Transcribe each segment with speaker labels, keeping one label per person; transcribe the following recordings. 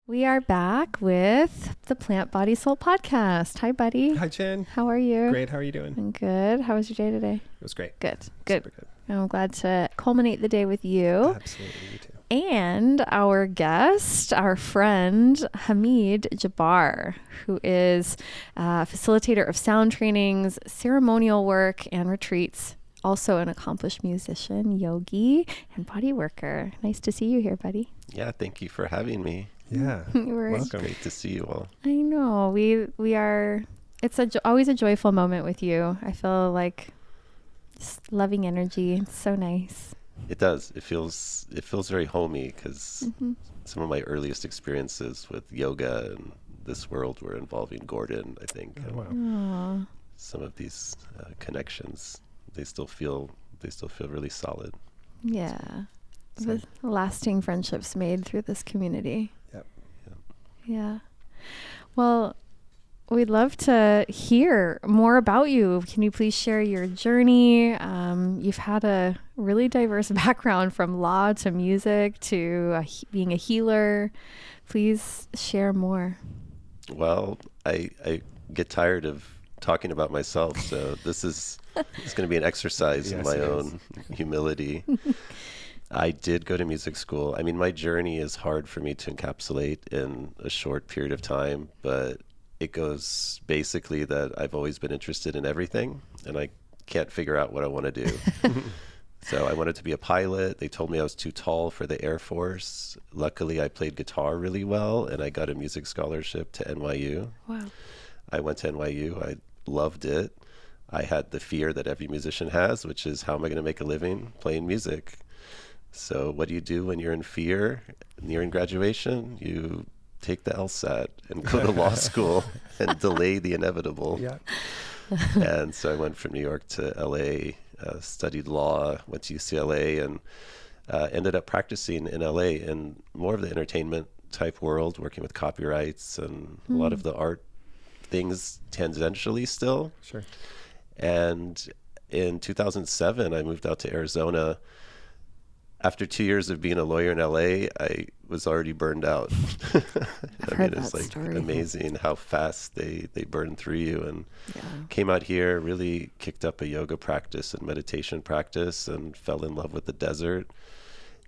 Speaker 1: We are back with the Plant.Body.Soul podcast. Hi, buddy.
Speaker 2: Hi, Jen.
Speaker 1: How are you?
Speaker 2: Great. How are you doing?
Speaker 1: I'm good. How was your day today?
Speaker 2: It was great.
Speaker 1: Good.
Speaker 2: Super good.
Speaker 1: I'm glad to culminate the day with you.
Speaker 2: Absolutely. You too.
Speaker 1: And our guest, our friend, Hamid Jabbar, who is a facilitator of sound trainings, ceremonial work, and retreats. Also an accomplished musician, yogi, and body worker. Nice to see you here, buddy.
Speaker 3: Yeah, thank you for having me.
Speaker 2: Yeah.
Speaker 1: Welcome.
Speaker 3: It's great to see you all.
Speaker 1: I know. We are. It's always a joyful moment with you. I feel like just loving energy. It's so nice.
Speaker 3: It does. It feels very homey because some of my earliest experiences with yoga and this world were involving Gordon, I think.
Speaker 2: Oh, wow.
Speaker 1: Aw.
Speaker 3: Some of these connections, they still feel really solid.
Speaker 1: Yeah.
Speaker 2: So-
Speaker 1: With lasting friendships made through this community.
Speaker 2: Yep.
Speaker 1: Yeah. Well, we'd love to hear more about you. Can you please share your journey? You've had a really diverse background from law to music to being a healer. Please share more.
Speaker 3: Well, I get tired of talking about myself, so this is it's going to be an exercise in
Speaker 2: Yes,
Speaker 3: my
Speaker 2: it is.
Speaker 3: own humility. I did go to music school. I mean, my journey is hard for me to encapsulate in a short period of time, but it goes basically that I've always been interested in everything, and I can't figure out what I want to do. So I wanted to be a pilot. They told me I was too tall for the Air Force. Luckily, I played guitar really well, and I got a music scholarship to NYU.
Speaker 1: Wow.
Speaker 3: I went to NYU. I loved it. I had the fear that every musician has, which is, how am I going to make a living playing music? So what do you do when you're in fear nearing graduation? You take the LSAT and go to law school and delay the inevitable.
Speaker 2: Yeah.
Speaker 3: And so I went from New York to LA, studied law, went to UCLA, and ended up practicing in LA in more of the entertainment type world, working with copyrights and a lot of the art things tangentially still.
Speaker 2: Sure.
Speaker 3: And in 2007, I moved out to Arizona. After 2 years of being a lawyer in LA, I was already burned out.
Speaker 1: I've heard
Speaker 3: it's
Speaker 1: that
Speaker 3: like
Speaker 1: story.
Speaker 3: amazing how fast they burn through you. And
Speaker 1: Yeah.
Speaker 3: came out here, really kicked up a yoga practice and meditation practice, and fell in love with the desert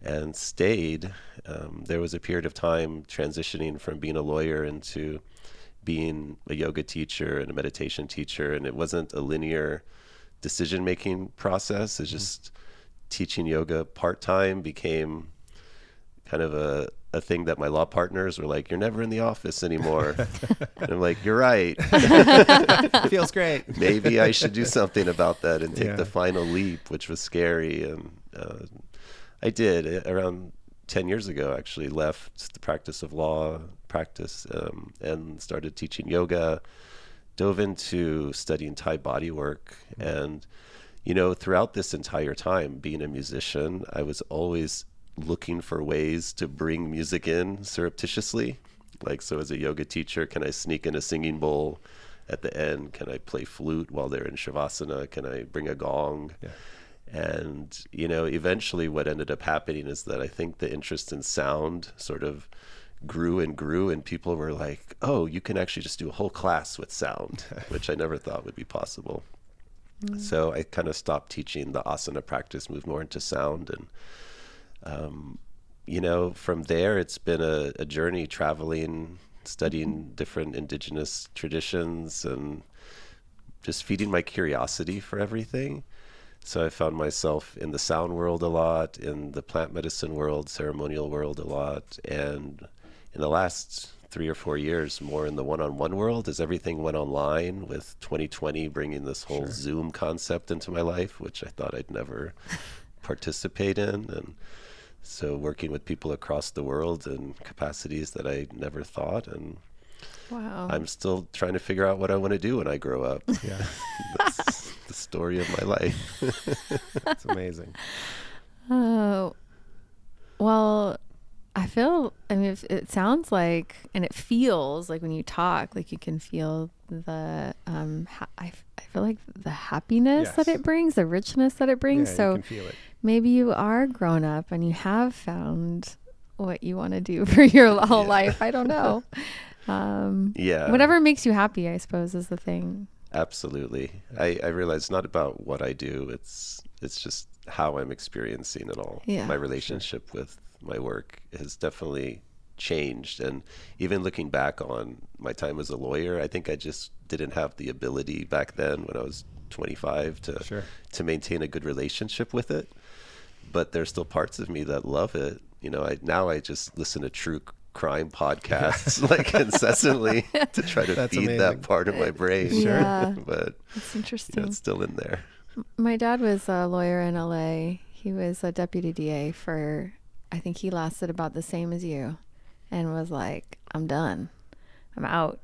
Speaker 3: and stayed. There was a period of time transitioning from being a lawyer into being a yoga teacher and a meditation teacher, and it wasn't a linear decision-making process. It's just teaching yoga part-time became kind of a thing that my law partners were like, "You're never in the office anymore." And I'm like, "You're right.
Speaker 2: Feels great.
Speaker 3: Maybe I should do something about that and take
Speaker 2: Yeah.
Speaker 3: the final leap," which was scary. And I did. Around 10 years ago, actually left the practice of law and started teaching yoga, dove into studying Thai body work. And, throughout this entire time, being a musician, I was always looking for ways to bring music in surreptitiously. Like, so as a yoga teacher, can I sneak in a singing bowl at the end? Can I play flute while they're in Shavasana? Can I bring a gong?
Speaker 2: Yeah.
Speaker 3: And, eventually what ended up happening is that I think the interest in sound sort of grew and grew, and people were like, "Oh, you can actually just do a whole class with sound," which I never thought would be possible. So I kind of stopped teaching the asana practice, moved more into sound. And, from there, it's been a journey traveling, studying different indigenous traditions, and just feeding my curiosity for everything. So I found myself in the sound world a lot, in the plant medicine world, ceremonial world a lot, and in the last 3 or 4 years, more in the one-on-one world, as everything went online, with 2020 bringing this whole
Speaker 2: Sure.
Speaker 3: Zoom concept into my life, which I thought I'd never participate in. And so working with people across the world in capacities that I never thought. And
Speaker 1: Wow.
Speaker 3: I'm still trying to figure out what I want to do when I grow up.
Speaker 2: Yeah.
Speaker 3: That's the story of my life.
Speaker 2: It's amazing.
Speaker 1: Oh, well, it sounds like, and it feels like when you talk, like you can feel the, I feel like the happiness that
Speaker 2: Yes.
Speaker 1: it brings, the richness that it brings.
Speaker 2: Yeah, you
Speaker 1: So
Speaker 2: can feel it.
Speaker 1: maybe you are grown up and you have found what you want to do for your whole life. I don't know.
Speaker 3: Yeah.
Speaker 1: Whatever makes you happy, I suppose, is the thing.
Speaker 3: Absolutely. I realize it's not about what I do. It's just how I'm experiencing it all.
Speaker 1: Yeah,
Speaker 3: My relationship with my work has definitely changed. And even looking back on my time as a lawyer, I think I just didn't have the ability back then when I was 25 to maintain a good relationship with it. But there's still parts of me that love it. You know, I just listen to true crime podcasts like incessantly to try to feed
Speaker 2: amazing.
Speaker 3: that part of my brain.
Speaker 1: Yeah.
Speaker 3: But
Speaker 1: It's
Speaker 3: you
Speaker 1: interesting.
Speaker 3: know, it's still in there.
Speaker 1: My dad was a lawyer in LA. He was a deputy DA for, I think he lasted about the same as you, and was like, I'm done. I'm out.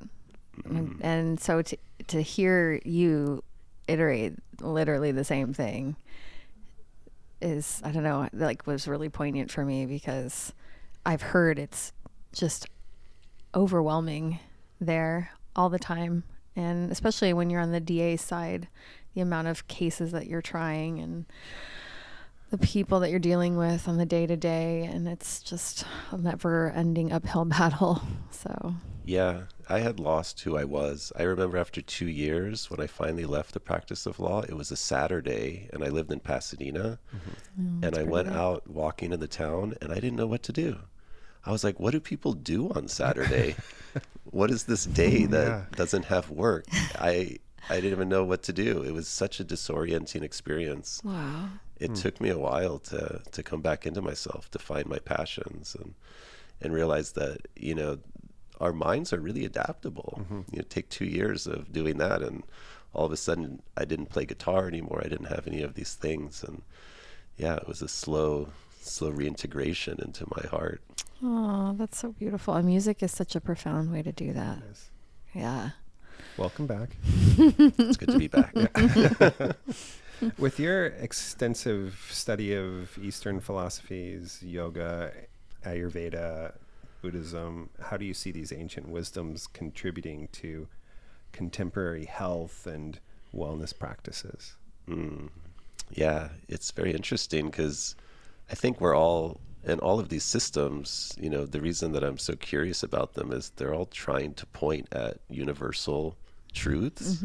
Speaker 1: And so to hear you iterate literally the same thing is, I don't know, like was really poignant for me, because I've heard it's just overwhelming there all the time. And especially when you're on the DA side, the amount of cases that you're trying and the people that you're dealing with on the day to day. And it's just a never ending uphill battle. So
Speaker 3: Yeah, I had lost who I was. I remember after 2 years when I finally left the practice of law, it was a Saturday and I lived in Pasadena. And I went out walking in the town and I didn't know what to do. I was like, what do people do on Saturday? What is this day that doesn't have work? I didn't even know what to do. It was such a disorienting experience.
Speaker 1: wow.
Speaker 3: It took me a while to come back into myself, to find my passions and realize that, you know, our minds are really adaptable. You know, take 2 years of doing that and all of a sudden I didn't play guitar anymore. I didn't have any of these things. And yeah, it was a slow reintegration into my heart.
Speaker 1: Oh, that's so beautiful. And music is such a profound way to do that.
Speaker 2: Yes.
Speaker 1: Yeah.
Speaker 2: Welcome back.
Speaker 3: It's good to be back.
Speaker 2: With your extensive study of Eastern philosophies, yoga, Ayurveda, Buddhism, how do you see these ancient wisdoms contributing to contemporary health and wellness practices?
Speaker 3: Yeah, it's very interesting because I think we're all, in all of these systems, you know, the reason that I'm so curious about them is they're all trying to point at universal truths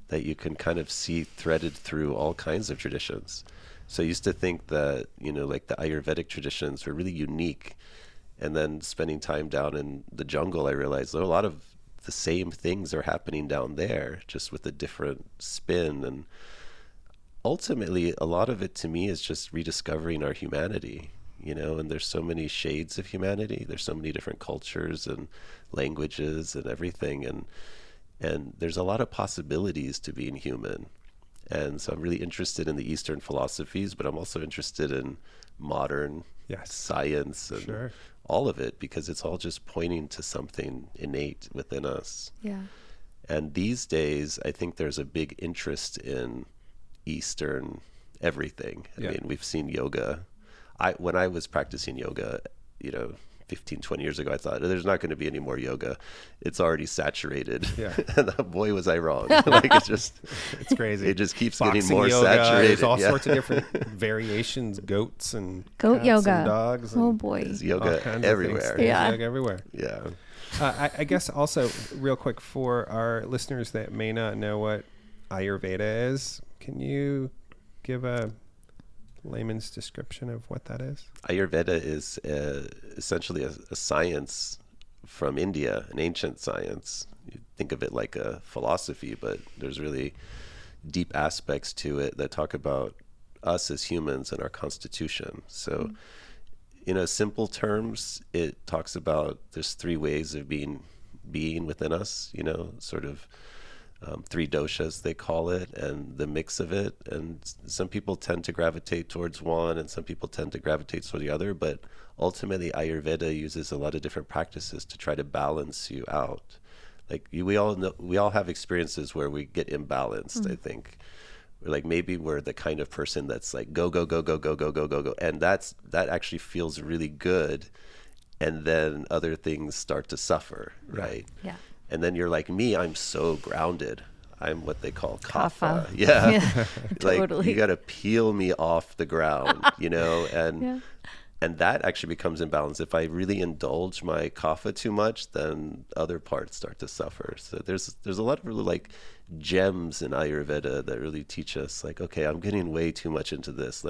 Speaker 3: that you can kind of see threaded through all kinds of traditions. So I used to think that, you know, like the Ayurvedic traditions were really unique. And then spending time down in the jungle, I realized a lot of the same things are happening down there, just with a different spin. And ultimately, a lot of it to me is just rediscovering our humanity, you know, and there's so many shades of humanity. There's so many different cultures and languages and everything. And there's a lot of possibilities to being human. And so I'm really interested in the Eastern philosophies, but I'm also interested in modern science and all of it, because it's all just pointing to something innate within us.
Speaker 1: Yeah.
Speaker 3: And these days, I think there's a big interest in Eastern everything. I mean, we've seen yoga. When I was practicing yoga, you know, 15, 20 years ago, I thought there's not going to be any more yoga. It's already saturated. And boy, was I wrong. Like
Speaker 2: It's crazy.
Speaker 3: It just keeps
Speaker 2: Boxing
Speaker 3: getting more
Speaker 2: yoga,
Speaker 3: saturated.
Speaker 2: There's all sorts of different variations, goats and
Speaker 1: Goat
Speaker 2: cats
Speaker 1: yoga.
Speaker 2: and dogs.
Speaker 1: Oh
Speaker 2: And
Speaker 1: boy.
Speaker 3: There's
Speaker 2: all
Speaker 3: yoga
Speaker 2: kinds of
Speaker 3: everywhere.
Speaker 2: things. There's
Speaker 1: Yeah.
Speaker 2: yoga everywhere.
Speaker 3: Yeah.
Speaker 2: I guess also, real quick, for our listeners that may not know what Ayurveda is, can you give a layman's description of what that is?
Speaker 3: Ayurveda is essentially a science from India, an ancient science. You think of it like a philosophy, but there's really deep aspects to it that talk about us as humans and our constitution. So, in a simple terms, it talks about there's 3 ways of being within us, you know, sort of 3 doshas, they call it, and the mix of it. And some people tend to gravitate towards one and some people tend to gravitate towards the other. But ultimately, Ayurveda uses a lot of different practices to try to balance you out. Like we all have experiences where we get imbalanced, I think. Like maybe we're the kind of person that's like go, go, go, go, go, go, go, go, go. And that actually feels really good. And then other things start to suffer, right?
Speaker 1: Yeah.
Speaker 3: And then you're like me, I'm so grounded. I'm what they call kapha.
Speaker 1: Kapha.
Speaker 3: Yeah. Like
Speaker 1: Totally.
Speaker 3: you got to peel me off the ground, you know, and And that actually becomes imbalanced. If I really indulge my kapha too much, then other parts start to suffer. So there's a lot of really like gems in Ayurveda that really teach us like, okay, I'm getting way too much into this.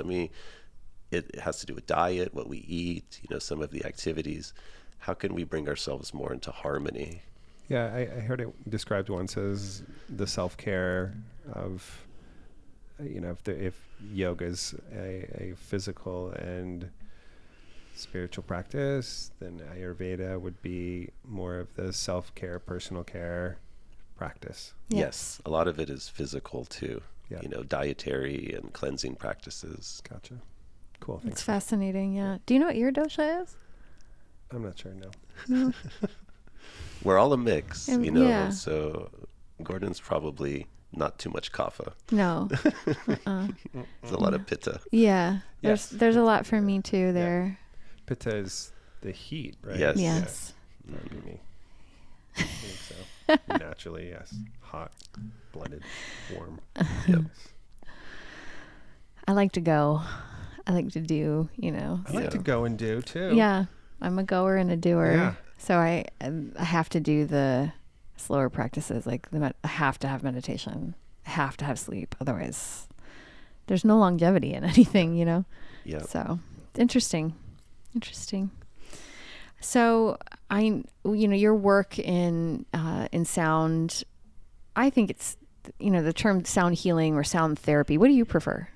Speaker 3: It has to do with diet, what we eat, some of the activities. How can we bring ourselves more into harmony?
Speaker 2: Yeah, I heard it described once as the self-care of, if yoga is a physical and spiritual practice, then Ayurveda would be more of the self-care, personal care practice.
Speaker 3: Yes, a lot of it is physical too.
Speaker 2: Yeah.
Speaker 3: Dietary and cleansing practices.
Speaker 2: Gotcha. Cool.
Speaker 1: It's
Speaker 2: Thanks.
Speaker 1: fascinating. Yeah. Do you know what your dosha is?
Speaker 2: I'm not sure. No.
Speaker 1: No.
Speaker 3: We're all a mix,
Speaker 1: Yeah.
Speaker 3: So Gordon's probably not too much kapha.
Speaker 1: No.
Speaker 3: There's a lot of pitta.
Speaker 1: Yeah.
Speaker 2: Yes.
Speaker 1: There's a lot for me too there.
Speaker 2: Pitta is the heat, right?
Speaker 3: Yes.
Speaker 1: Yes.
Speaker 2: Yeah. That would be me. I think so. Naturally, yes. Hot, blooded, warm.
Speaker 3: Yep.
Speaker 1: I like to go. I like to do,
Speaker 2: I like to go and do too.
Speaker 1: Yeah. I'm a goer and a doer.
Speaker 2: Yeah.
Speaker 1: So I have to do the slower practices. Like I have to have meditation. I have to have sleep. Otherwise, there's no longevity in anything,
Speaker 3: Yeah.
Speaker 1: So interesting. So your work in sound, I think it's, the term sound healing or sound therapy. What do you prefer?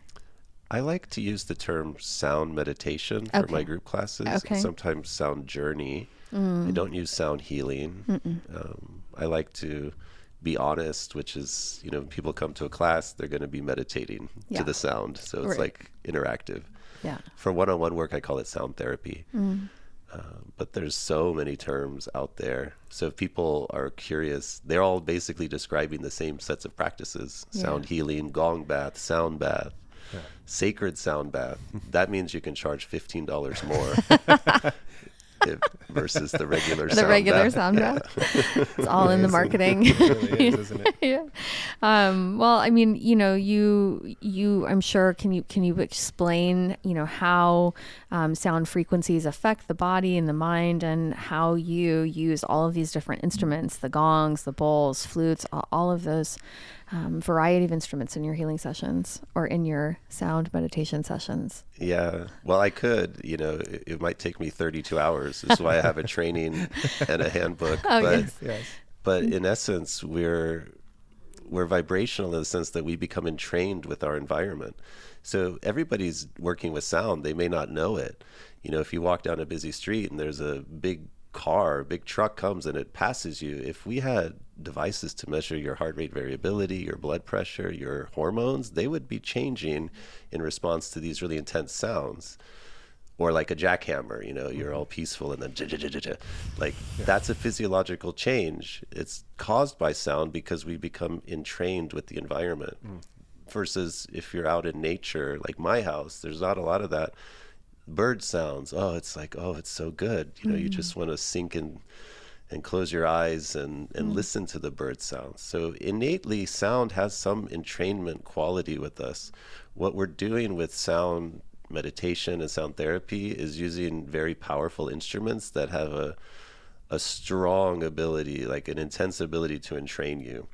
Speaker 3: I like to use the term sound meditation for my group classes.
Speaker 1: Okay.
Speaker 3: Sometimes sound journey. I don't use sound healing. I like to be honest, which is, when people come to a class, they're going to be meditating to the sound. So it's
Speaker 1: Right.
Speaker 3: like interactive.
Speaker 1: Yeah.
Speaker 3: For one-on-one work, I call it sound therapy. But there's so many terms out there. So if people are curious, they're all basically describing the same sets of practices. Sound healing, gong bath, sound bath.
Speaker 2: Yeah.
Speaker 3: Sacred sound bath. That means you can charge $15 more versus the regular sound bath.
Speaker 1: It's all in the marketing.
Speaker 2: It really is, isn't it?
Speaker 1: Yeah. Well, I mean, you I'm sure, can you explain, how sound frequencies affect the body and the mind, and how you use all of these different instruments, the gongs, the bowls, flutes, all of those variety of instruments in your healing sessions or in your sound meditation sessions?
Speaker 3: Yeah. Well, I could, it might take me 32 hours. This is why I have a training and a handbook.
Speaker 2: Yes.
Speaker 3: But in essence, we're vibrational in the sense that we become entrained with our environment. So everybody's working with sound. They may not know it. If you walk down a busy street and there's a big truck comes and it passes you, if we had devices to measure your heart rate variability, your blood pressure, your hormones, they would be changing in response to these really intense sounds. Or like a jackhammer, you're all peaceful and then that's a physiological change. It's caused by sound because we become entrained with the environment. Versus if you're out in nature, like my house, there's not a lot of that. Bird sounds, it's like, it's so good. You just want to sink in and close your eyes and listen to the bird sounds. So innately, sound has some entrainment quality with us. What we're doing with sound meditation and sound therapy is using very powerful instruments that have a strong ability, like an intense ability to entrain you.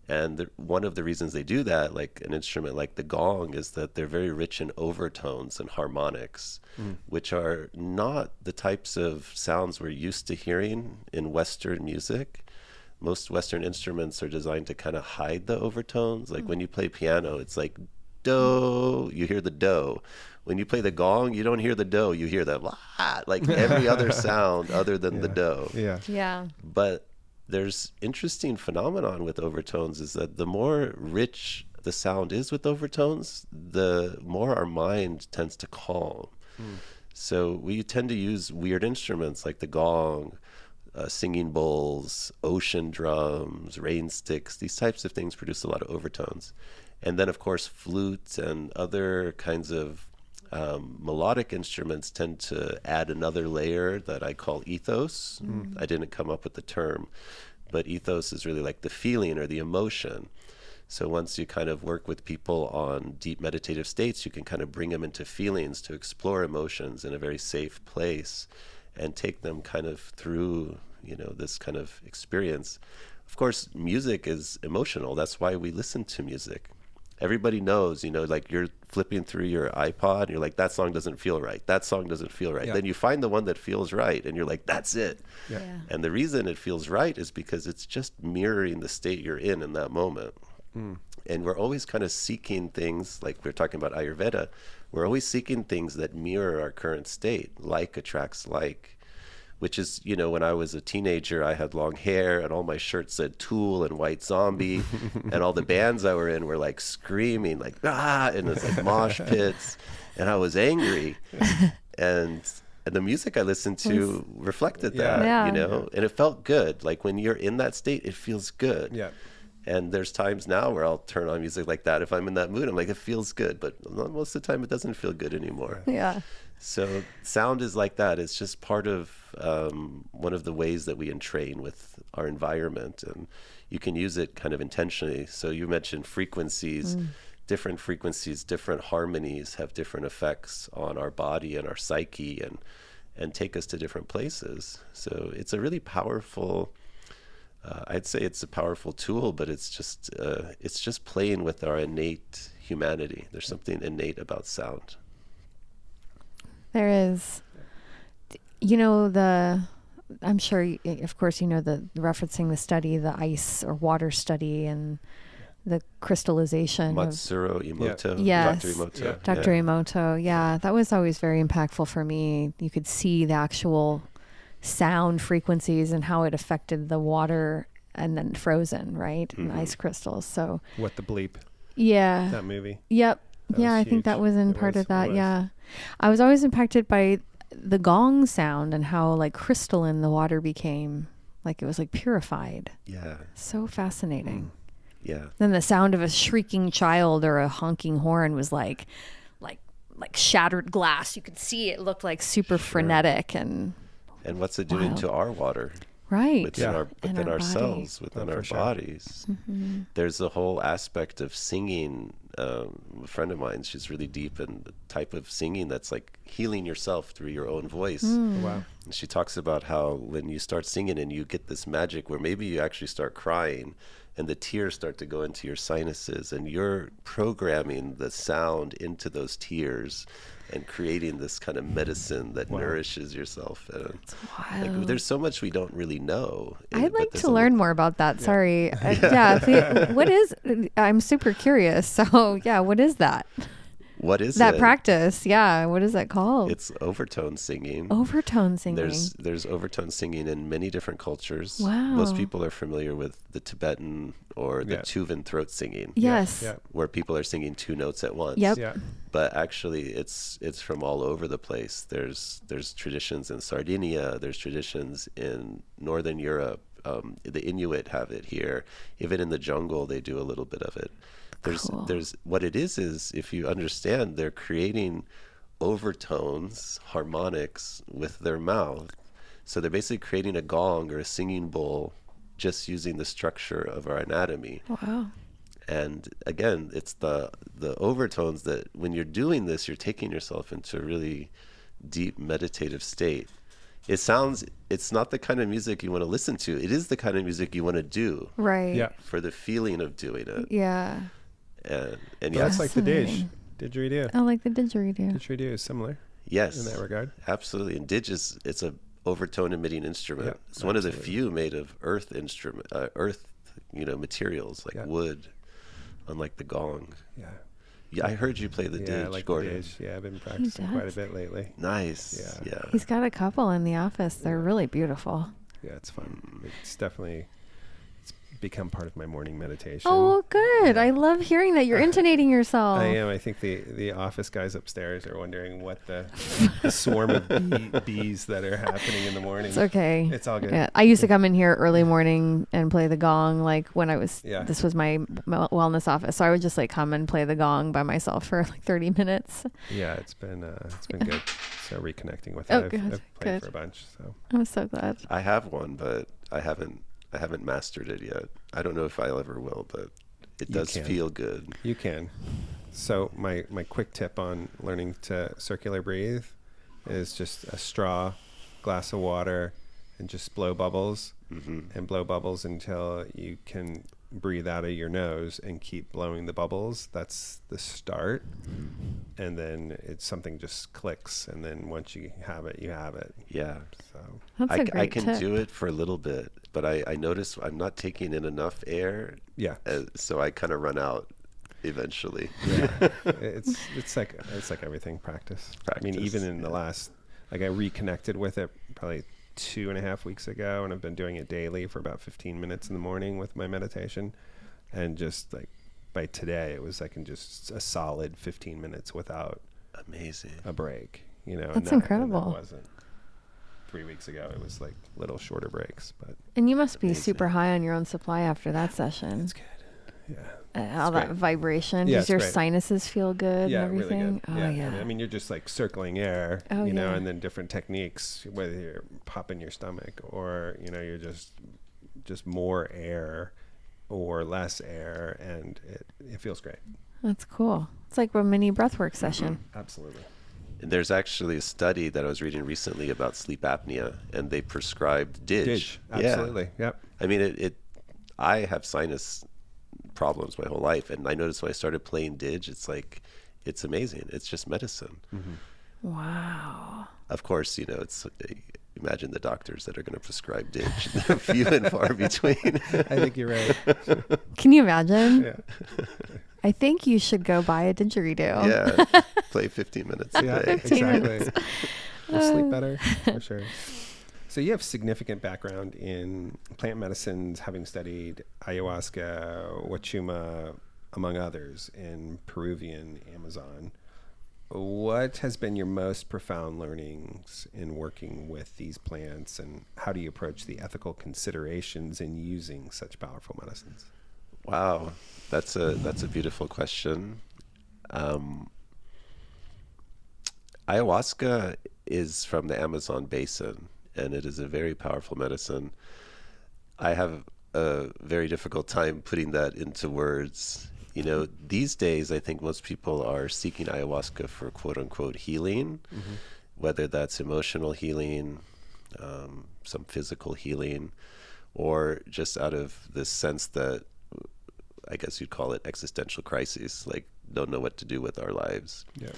Speaker 3: And one of the reasons they do that, like an instrument like the gong, is that they're very rich in overtones and harmonics, which are not the types of sounds we're used to hearing in Western music. Most Western instruments are designed to kind of hide the overtones. Like when you play piano, it's like do, you hear the do. When you play the gong, you don't hear the do, you hear the like every other sound other than the do.
Speaker 1: Yeah.
Speaker 3: But there's interesting phenomenon with overtones is that the more rich the sound is with overtones, the more our mind tends to calm. So we tend to use weird instruments like the gong, singing bowls, ocean drums, rain sticks. These types of things produce a lot of overtones. And then, of course, flutes and other kinds of melodic instruments tend to add another layer that I call ethos. I didn't come up with the term, but ethos is really like the feeling or the emotion. So once you kind of work with people on deep meditative states, you can kind of bring them into feelings to explore emotions in a very safe place and take them kind of through, this kind of experience. Of course, music is emotional. That's why we listen to music. Everybody knows, like you're flipping through your iPod and you're like, that song doesn't feel right. That song doesn't feel right.
Speaker 2: Yeah.
Speaker 3: Then you find the one that feels right and you're like, that's it.
Speaker 2: Yeah.
Speaker 1: Yeah.
Speaker 3: And the reason it feels right is because it's just mirroring the state you're in that moment. And we're always kind of seeking things, like we're talking about Ayurveda, we're always seeking things that mirror our current state. Like attracts like, which is, when I was a teenager, I had long hair and all my shirts said Tool and White Zombie. And all the bands I were in were like screaming, like, and it's like mosh pits. And I was angry. And the music I listened to reflected that,
Speaker 1: Yeah.
Speaker 3: and it felt good. Like when you're in that state, it feels good.
Speaker 2: Yeah.
Speaker 3: And there's times now where I'll turn on music like that. If I'm in that mood, I'm like, it feels good. But most of the time, it doesn't feel good anymore.
Speaker 1: Yeah.
Speaker 3: So sound is like that. It's just part of one of the ways that we entrain with our environment. And you can use it kind of intentionally. So you mentioned frequencies. Different frequencies, different harmonies have different effects on our body and our psyche and take us to different places. So it's a really powerful... I'd say it's a powerful tool, but it's just playing with our innate humanity. There's something innate about sound.
Speaker 1: There is. I'm sure, of course, the referencing the study, the ice or water study, and the crystallization
Speaker 3: Matsuro Emoto.
Speaker 1: Yes.
Speaker 3: Dr. Emoto.
Speaker 1: Dr. Emoto. Yeah, that was always very impactful for me. You could see the actual sound frequencies and how it affected the water and then frozen, right? And ice crystals. So
Speaker 2: What the Bleep,
Speaker 1: yeah.
Speaker 2: that movie.
Speaker 1: Yep.
Speaker 2: That
Speaker 1: Yeah,
Speaker 2: was
Speaker 1: I think that
Speaker 2: huge.
Speaker 1: was in
Speaker 2: It
Speaker 1: part
Speaker 2: was,
Speaker 1: of that.
Speaker 2: it was.
Speaker 1: Yeah. I was always impacted by the gong sound and how like crystalline the water became. Like it was like purified.
Speaker 3: Yeah.
Speaker 1: So fascinating.
Speaker 3: Yeah.
Speaker 1: Then the sound of a shrieking child or a honking horn was like shattered glass. You could see it looked like super frenetic and
Speaker 3: what's it doing
Speaker 1: Wild.
Speaker 3: to our water?
Speaker 1: right.
Speaker 3: Within our
Speaker 1: In our
Speaker 3: our
Speaker 1: body.
Speaker 3: cells, within
Speaker 2: Oh,
Speaker 3: our
Speaker 2: for sure.
Speaker 3: bodies. There's a whole aspect of singing. A friend of mine, she's really deep in the type of singing that's like healing yourself through your own voice.
Speaker 2: Wow.
Speaker 3: And she talks about how when you start singing and you get this magic where maybe you actually start crying and the tears start to go into your sinuses and you're programming the sound into those tears and creating this kind of medicine that nourishes yourself.
Speaker 1: Wild.
Speaker 3: There's so much we don't really know.
Speaker 1: I'd
Speaker 3: but
Speaker 1: like
Speaker 3: there's
Speaker 1: to
Speaker 3: a
Speaker 1: learn more about that. Sorry. What is, I'm super curious. So yeah, what is that?
Speaker 3: What is
Speaker 1: That
Speaker 3: it?
Speaker 1: practice. Yeah. What is that called?
Speaker 3: It's overtone singing.
Speaker 1: Overtone singing.
Speaker 3: There's overtone singing in many different cultures.
Speaker 1: Wow.
Speaker 3: Most people are familiar with the Tibetan or the
Speaker 2: Yeah.
Speaker 3: Tuvan throat singing,
Speaker 1: yes.
Speaker 2: Yeah.
Speaker 3: where people are singing two notes at once.
Speaker 1: Yep.
Speaker 2: Yeah.
Speaker 3: But actually, it's from all over the place. There's traditions in Sardinia. There's traditions in Northern Europe. The Inuit have it here. Even in the jungle, they do a little bit of it.
Speaker 1: Cool.
Speaker 3: There's what it is if you understand, they're creating overtones, harmonics with their mouth. So they're basically creating a gong or a singing bowl just using the structure of our anatomy.
Speaker 1: Wow.
Speaker 3: And again, it's the overtones that when you're doing this, you're taking yourself into a really deep meditative state. It's not the kind of music you want to listen to. It is the kind of music you want to do
Speaker 1: Right.
Speaker 2: Yeah.
Speaker 3: for the feeling of doing it.
Speaker 1: Yeah.
Speaker 3: And
Speaker 2: Well,
Speaker 3: yes,
Speaker 2: that's like the didge.
Speaker 1: Fascinating.
Speaker 2: Didgeridoo.
Speaker 1: I like the didgeridoo.
Speaker 2: Didgeridoo is similar
Speaker 3: yes,
Speaker 2: in that regard.
Speaker 3: absolutely. And didge it's a overtone emitting instrument.
Speaker 2: Yeah,
Speaker 3: It's one of the
Speaker 2: absolutely.
Speaker 3: few made of earth materials like
Speaker 2: Yeah.
Speaker 3: wood, unlike the gong.
Speaker 2: Yeah.
Speaker 3: Yeah, I heard you play the
Speaker 2: Yeah,
Speaker 3: didge,
Speaker 2: I like
Speaker 3: Gordon.
Speaker 2: the didge. Yeah, I've been practicing quite a
Speaker 1: does.
Speaker 2: bit lately.
Speaker 3: Nice.
Speaker 2: Yeah.
Speaker 3: Yeah.
Speaker 1: He's got a couple in the office. They're really beautiful.
Speaker 2: Yeah, it's fun. It's definitely become part of my morning meditation.
Speaker 1: Oh, good. I love hearing that you're intonating yourself.
Speaker 2: I am. I think the office guys upstairs are wondering what the swarm of bees that are happening in the morning.
Speaker 1: It's okay.
Speaker 2: It's all good.
Speaker 1: Yeah, I used to come in here early morning and play the gong. Like when I was,
Speaker 2: Yeah.
Speaker 1: this was my wellness office, so I would just like come and play the gong by myself for like 30 minutes.
Speaker 2: Yeah, it's been good. So reconnecting with it.
Speaker 1: Oh,
Speaker 2: I've
Speaker 1: good,
Speaker 2: played
Speaker 1: good.
Speaker 2: for a bunch. So
Speaker 1: I'm so glad.
Speaker 3: I have one, but I haven't mastered it yet. I don't know if I ever will, but It
Speaker 2: You
Speaker 3: does
Speaker 2: can.
Speaker 3: feel good.
Speaker 2: You can. So my quick tip on learning to circular breathe is just a straw, glass of water, and just blow bubbles, and blow bubbles until you can breathe out of your nose and keep blowing the bubbles. That's the start. And then it's something just clicks. And then once you have it, you have it.
Speaker 3: Yeah.
Speaker 2: So
Speaker 1: That's a great
Speaker 3: I can
Speaker 1: tip.
Speaker 3: do it for a little bit, but I notice I'm not taking in enough air,
Speaker 2: yeah,
Speaker 3: so I kind of run out eventually.
Speaker 2: yeah. it's like everything, practice. I mean, even in the last, like I reconnected with it probably 2.5 weeks ago, and I've been doing it daily for about 15 minutes in the morning with my meditation, and just like by today it was like in just a solid 15 minutes without
Speaker 3: Amazing.
Speaker 2: a break, you know.
Speaker 1: That's
Speaker 2: and
Speaker 1: incredible.
Speaker 2: And that wasn't 3 weeks ago. It was like little shorter breaks, but
Speaker 1: And you must be
Speaker 3: Amazing.
Speaker 1: super high on your own supply after that session.
Speaker 2: it's good. Yeah.
Speaker 1: All that
Speaker 2: great.
Speaker 1: vibration.
Speaker 2: Yeah,
Speaker 1: Does
Speaker 2: it's
Speaker 1: your
Speaker 2: great.
Speaker 1: sinuses feel good
Speaker 2: Yeah,
Speaker 1: and everything?
Speaker 2: really good.
Speaker 1: Oh,
Speaker 2: yeah.
Speaker 1: yeah.
Speaker 2: I mean, you're just like circling air,
Speaker 1: Oh,
Speaker 2: you know,
Speaker 1: yeah.
Speaker 2: and then different techniques, whether you're popping your stomach or, you know, you're just more air or less air, and it feels great.
Speaker 1: That's cool. It's like a mini breathwork session.
Speaker 2: Absolutely.
Speaker 3: And there's actually a study that I was reading recently about sleep apnea, and they prescribed DIGE.
Speaker 2: Absolutely.
Speaker 3: Yeah.
Speaker 2: Yep.
Speaker 3: I mean, I have sinus problems my whole life, and I noticed when I started playing DIGE, it's amazing. It's just medicine.
Speaker 1: Wow.
Speaker 3: Of course, you know, it's imagine the doctors that are going to prescribe DIGE. They're few and far between.
Speaker 2: I think you're right.
Speaker 1: Can you imagine?
Speaker 2: Yeah.
Speaker 1: I think you should go buy a didgeridoo.
Speaker 3: Yeah, play 15 minutes a
Speaker 2: Yeah,
Speaker 3: day.
Speaker 1: 15
Speaker 2: exactly. You'll sleep better, for sure. So you have significant background in plant medicines, having studied ayahuasca, wachuma, among others, in Peruvian Amazon. What has been your most profound learnings in working with these plants, and how do you approach the ethical considerations in using such powerful medicines?
Speaker 3: Wow, that's a beautiful question. Ayahuasca is from the Amazon basin, and it is a very powerful medicine. I have a very difficult time putting that into words. You know, these days, I think most people are seeking ayahuasca for quote unquote healing, whether that's emotional healing, some physical healing, or just out of this sense that I guess you'd call it existential crises, like don't know what to do with our lives.
Speaker 2: Yeah.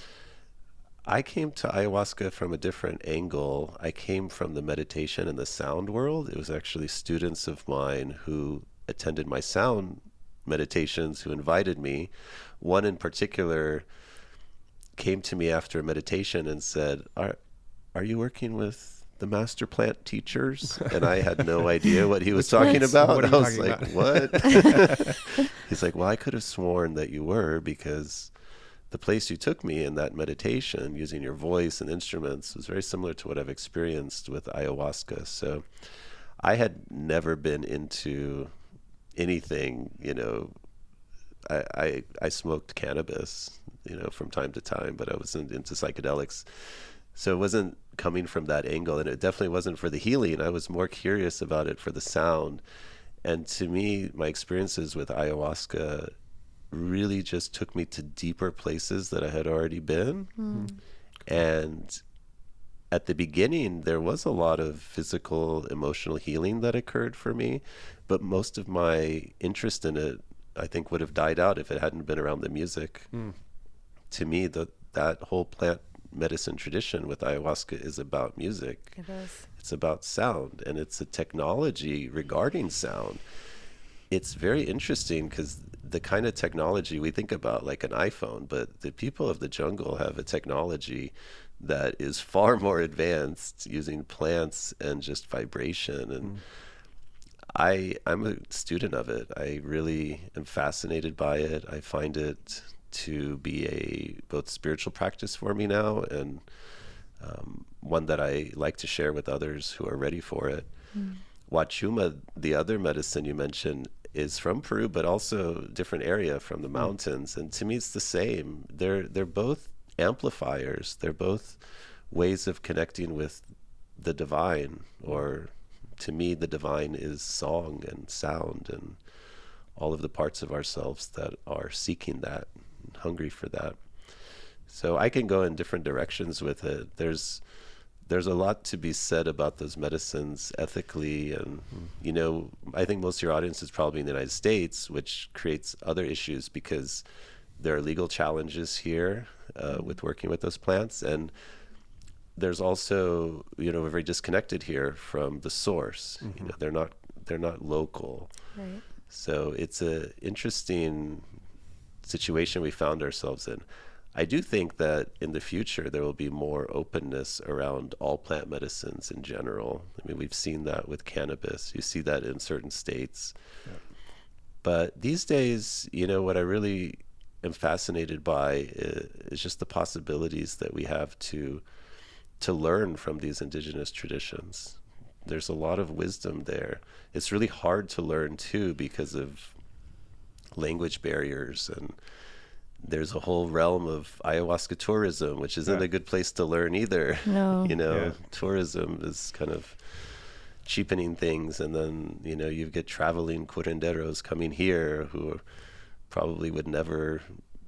Speaker 3: I came to ayahuasca from a different angle. I came from the meditation and the sound world. It was actually students of mine who attended my sound meditations who invited me. One in particular came to me after a meditation and said, are you working with the master plant teachers? And I had no idea what he was talking about.
Speaker 2: What are you
Speaker 3: I was
Speaker 2: talking
Speaker 3: like,
Speaker 2: about?
Speaker 3: what? He's like, well, I could have sworn that you were, because the place you took me in that meditation, using your voice and instruments, was very similar to what I've experienced with ayahuasca. So I had never been into anything, you know. I smoked cannabis, you know, from time to time, but I wasn't into psychedelics. So it wasn't coming from that angle, and it definitely wasn't for the healing. I was more curious about it for the sound. And to me, my experiences with ayahuasca really just took me to deeper places that I had already been. And at the beginning, there was a lot of physical, emotional healing that occurred for me, but most of my interest in it, I think, would have died out if it hadn't been around the music. To me, that whole plant medicine tradition with ayahuasca is about music.
Speaker 1: It is.
Speaker 3: It's about sound, and it's a technology regarding sound. It's very interesting because the kind of technology we think about, like an iPhone, but the people of the jungle have a technology that is far more advanced, using plants and just vibration. And I'm a student of it. I really am fascinated by it. I find it to be a both spiritual practice for me now, and one that I like to share with others who are ready for it. Wachuma, the other medicine you mentioned, is from Peru, but also a different area from the mountains. And to me, it's the same. They're both amplifiers. They're both ways of connecting with the divine, or to me, the divine is song and sound and all of the parts of ourselves that are seeking that, hungry for that. So I can go in different directions with it. There's a lot to be said about those medicines ethically, and you know, I think most of your audience is probably in the United States, which creates other issues because there are legal challenges here with working with those plants, and there's also, you know, we're very disconnected here from the source. You know, they're not local.
Speaker 1: Right.
Speaker 3: So it's a interesting situation we found ourselves in. I do think that in the future there will be more openness around all plant medicines in general. I mean, we've seen that with cannabis. You see that in certain states. Yeah. But these days, you know, what I really am fascinated by is just the possibilities that we have to learn from these indigenous traditions. There's a lot of wisdom there. It's really hard to learn too because of language barriers, and there's a whole realm of ayahuasca tourism, which isn't a good place to learn either.
Speaker 1: No.
Speaker 3: You know, tourism is kind of cheapening things, and then, you know, you get traveling curanderos coming here who probably would never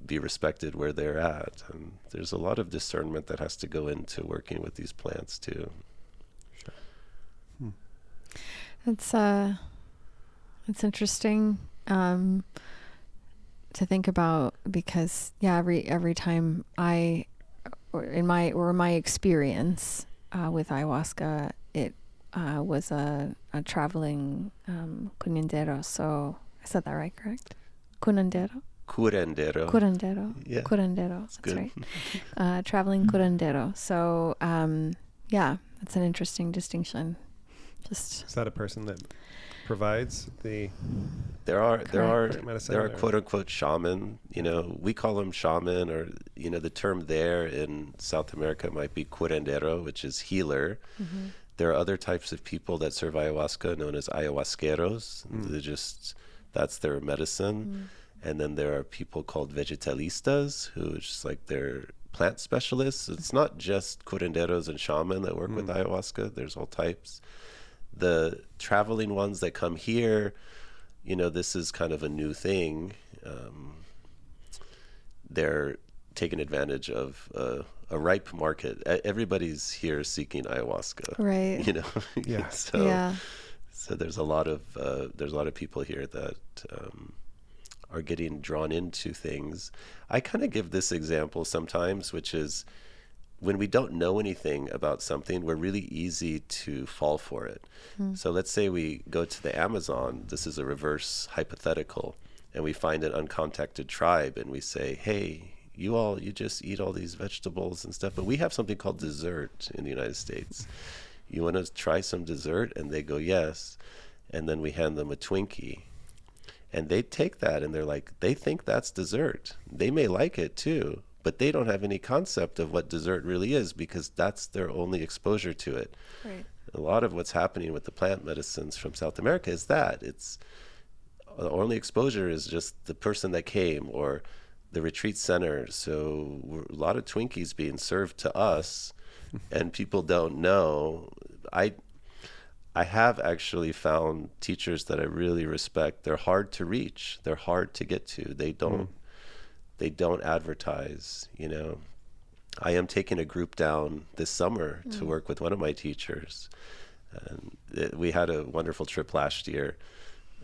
Speaker 3: be respected where they're at. And there's a lot of discernment that has to go into working with these plants too.
Speaker 1: It's interesting to think about, because every time my experience with ayahuasca, it was a traveling curandero. So I said that right, correct? Curandero.
Speaker 3: Yeah,
Speaker 1: Curandero. That's right. Traveling curandero. So that's an interesting distinction. Just
Speaker 2: is that a person that provides the
Speaker 3: there are
Speaker 2: medicine,
Speaker 3: quote unquote shaman, you know, we call them shaman, or, you know, the term there in South America might be curandero, which is healer. There are other types of people that serve ayahuasca known as ayahuasqueros. That's their medicine. And then there are people called vegetalistas, who is just like they're plant specialists. It's not just curanderos and shaman that work with ayahuasca. There's all types. The traveling ones that come here, you know, this is kind of a new thing. They're taking advantage of a ripe market. Everybody's here seeking ayahuasca,
Speaker 1: right?
Speaker 3: You know, so there's a lot of people here that are getting drawn into things. I kind of give this example sometimes, which is when we don't know anything about something, we're really easy to fall for it. So let's say we go to the Amazon, this is a reverse hypothetical, and we find an uncontacted tribe, and we say, hey, you just eat all these vegetables and stuff, but we have something called dessert in the United States. You want to try some dessert? And they go, yes. And then we hand them a Twinkie. And they take that and they're like, they think that's dessert. They may like it too, but they don't have any concept of what dessert really is, because that's their only exposure to it.
Speaker 1: Right.
Speaker 3: A lot of what's happening with the plant medicines from South America is that it's the only exposure is just the person that came or the retreat center. So a lot of Twinkies being served to us and people don't know. I have actually found teachers that I really respect. They're hard to reach. They're hard to get to. They don't advertise, you know. I am taking a group down this summer to work with one of my teachers. And we had a wonderful trip last year.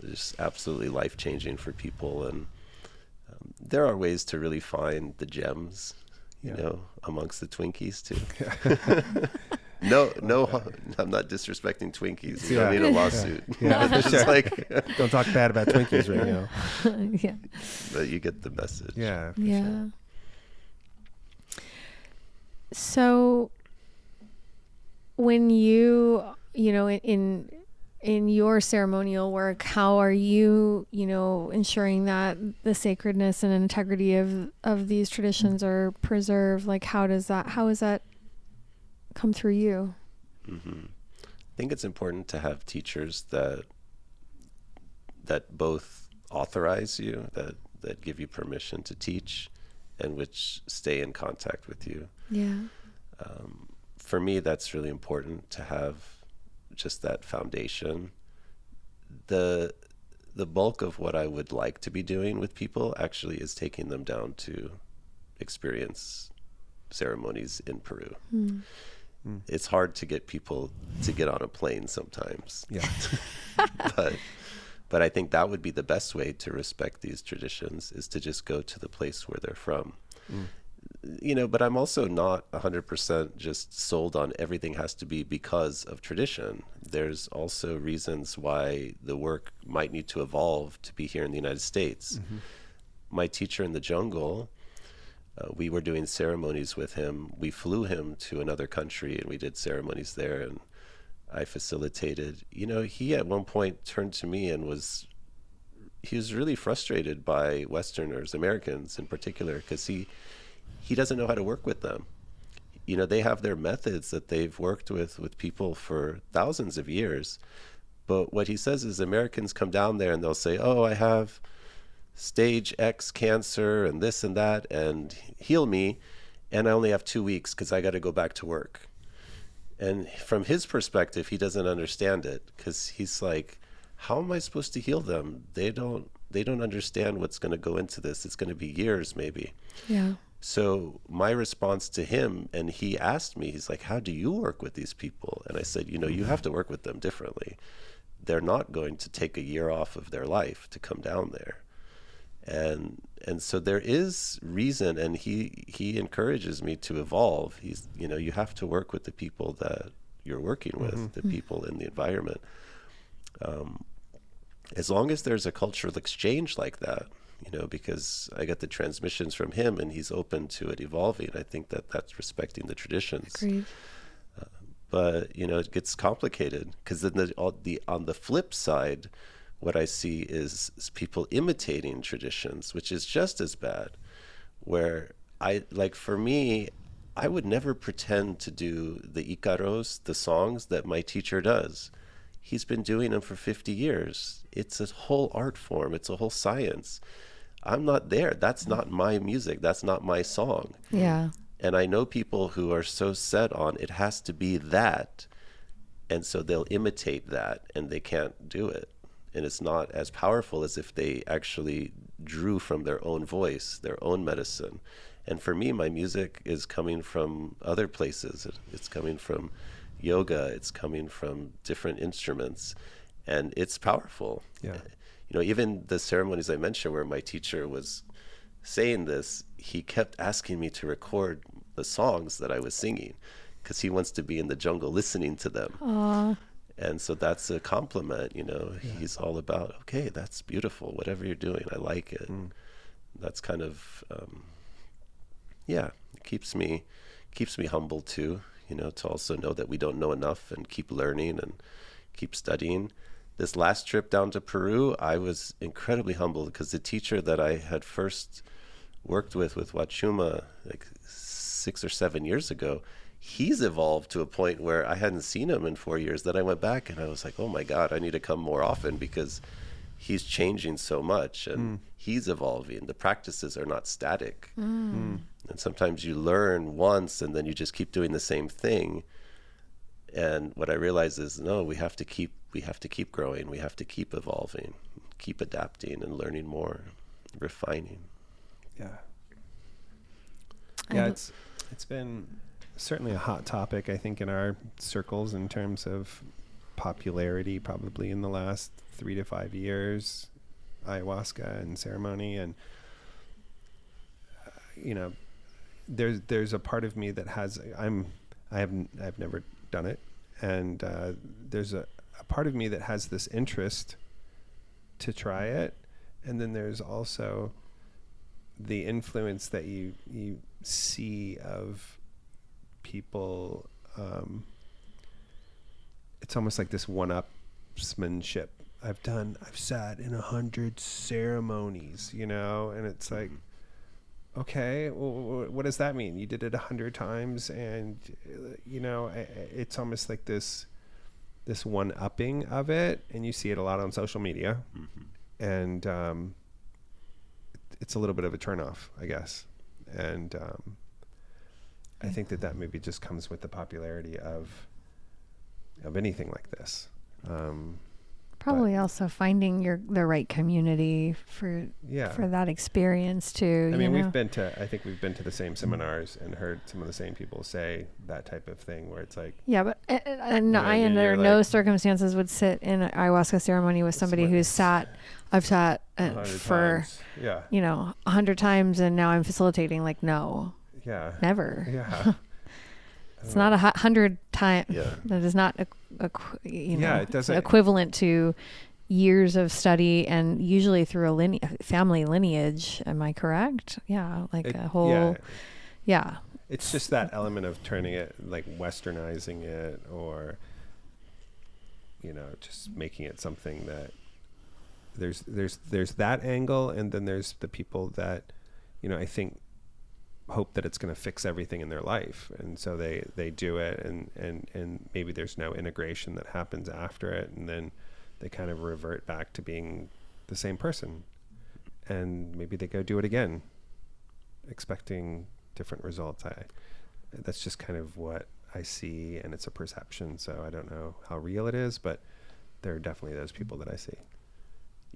Speaker 3: Just absolutely life-changing for people. And there are ways to really find the gems, you know, amongst the Twinkies too. No, I'm not disrespecting Twinkies. You don't need a lawsuit.
Speaker 2: Just like don't talk bad about Twinkies right now.
Speaker 3: But you get the message.
Speaker 2: Yeah.
Speaker 1: Sure. So when you know, in your ceremonial work, how are you, you know, ensuring that the sacredness and integrity of these traditions are preserved? Like, how is that come through you?
Speaker 3: I think it's important to have teachers that both authorize you, that give you permission to teach, and which stay in contact with you. For me, that's really important to have just that foundation. The the bulk of what I would like to be doing with people actually is taking them down to experience ceremonies in Peru. It's hard to get people to get on a plane sometimes.
Speaker 2: Yeah.
Speaker 3: But I think that would be the best way to respect these traditions, is to just go to the place where they're from. But I'm also not 100% just sold on everything has to be because of tradition. There's also reasons why the work might need to evolve to be here in the United States. My teacher in the jungle, we were doing ceremonies with him. We flew him to another country and we did ceremonies there, and I facilitated. He at one point turned to me and he was really frustrated by Westerners, Americans in particular, because he doesn't know how to work with them. They have their methods that they've worked with people for thousands of years. But what he says is Americans come down there and they'll say, oh, I have stage X cancer and this and that, and heal me. And I only have 2 weeks because I got to go back to work. And from his perspective, he doesn't understand it, because he's like, how am I supposed to heal them? They don't understand what's going to go into this. It's going to be years maybe.
Speaker 1: Yeah.
Speaker 3: So my response to him, and he asked me, he's like, how do you work with these people? And I said, you have to work with them differently. They're not going to take a year off of their life to come down there. And so there is reason, and he encourages me to evolve. He's, you have to work with the people that you're working with, the people in the environment. As long as there's a cultural exchange like that, because I get the transmissions from him and he's open to it evolving, I think that's respecting the traditions.
Speaker 1: Agreed.
Speaker 3: But, it gets complicated, because then on the flip side, what I see is people imitating traditions, which is just as bad, where for me, I would never pretend to do the Icaros, the songs that my teacher does. He's been doing them for 50 years. It's a whole art form. It's a whole science. I'm not there. That's not my music. That's not my song.
Speaker 1: Yeah.
Speaker 3: And I know people who are so set on it has to be that. And so they'll imitate that and they can't do it. And it's not as powerful as if they actually drew from their own voice, their own medicine. And for me, my music is coming from other places. It's coming from yoga. It's coming from different instruments. And it's powerful.
Speaker 2: Yeah.
Speaker 3: Even the ceremonies I mentioned where my teacher was saying this, he kept asking me to record the songs that I was singing, because he wants to be in the jungle listening to them.
Speaker 1: Aww.
Speaker 3: And so that's a compliment, He's all about, okay, that's beautiful. Whatever you're doing, I like it. That's kind of, it keeps me humble too, to also know that we don't know enough and keep learning and keep studying. This last trip down to Peru, I was incredibly humbled, because the teacher that I had first worked with Wachuma like 6 or 7 years ago, he's evolved to a point where I hadn't seen him in 4 years. Then I went back and I was like, oh my God, I need to come more often, because he's changing so much and he's evolving. The practices are not static. And sometimes you learn once and then you just keep doing the same thing. And what I realized is, no, we have to keep growing. We have to keep evolving, keep adapting and learning more, refining.
Speaker 2: Yeah. Yeah, it's been certainly a hot topic, I think, in our circles in terms of popularity, probably in the last 3 to 5 years, ayahuasca and ceremony. And, there's a part of me that I've never done it. And there's a part of me that has this interest to try it. And then there's also the influence that you see of people. It's almost like this one-upsmanship. I've sat in 100 ceremonies, and it's like, okay, well, what does that mean? You did it 100 times, and it's almost like this one-upping of it, and you see it a lot on social media, and it's a little bit of a turnoff, I guess, and I think that maybe just comes with the popularity of anything like this.
Speaker 1: Probably also finding the right community for that experience too.
Speaker 2: I mean, I think we've been to the same seminars and heard some of the same people say that type of thing where it's like,
Speaker 1: yeah, but I under no circumstances would sit in an ayahuasca ceremony with somebody I've sat for,
Speaker 2: yeah,
Speaker 1: 100 times and now I'm facilitating. Like, no, never.
Speaker 2: Yeah.
Speaker 1: It's not 100 times.
Speaker 3: Yeah.
Speaker 1: That is not
Speaker 2: it doesn't
Speaker 1: equivalent to years of study and usually through a family lineage. Am I correct? Yeah, a whole. Yeah.
Speaker 2: It's just that element of turning it, like westernizing it, or just making it something that there's that angle, and then there's the people that I think hope that it's going to fix everything in their life, and so they do it, and maybe there's no integration that happens after it, and then they kind of revert back to being the same person, and maybe they go do it again expecting different results. That's just kind of what I see, and it's a perception, so I don't know how real it is, but there are definitely those people that I see.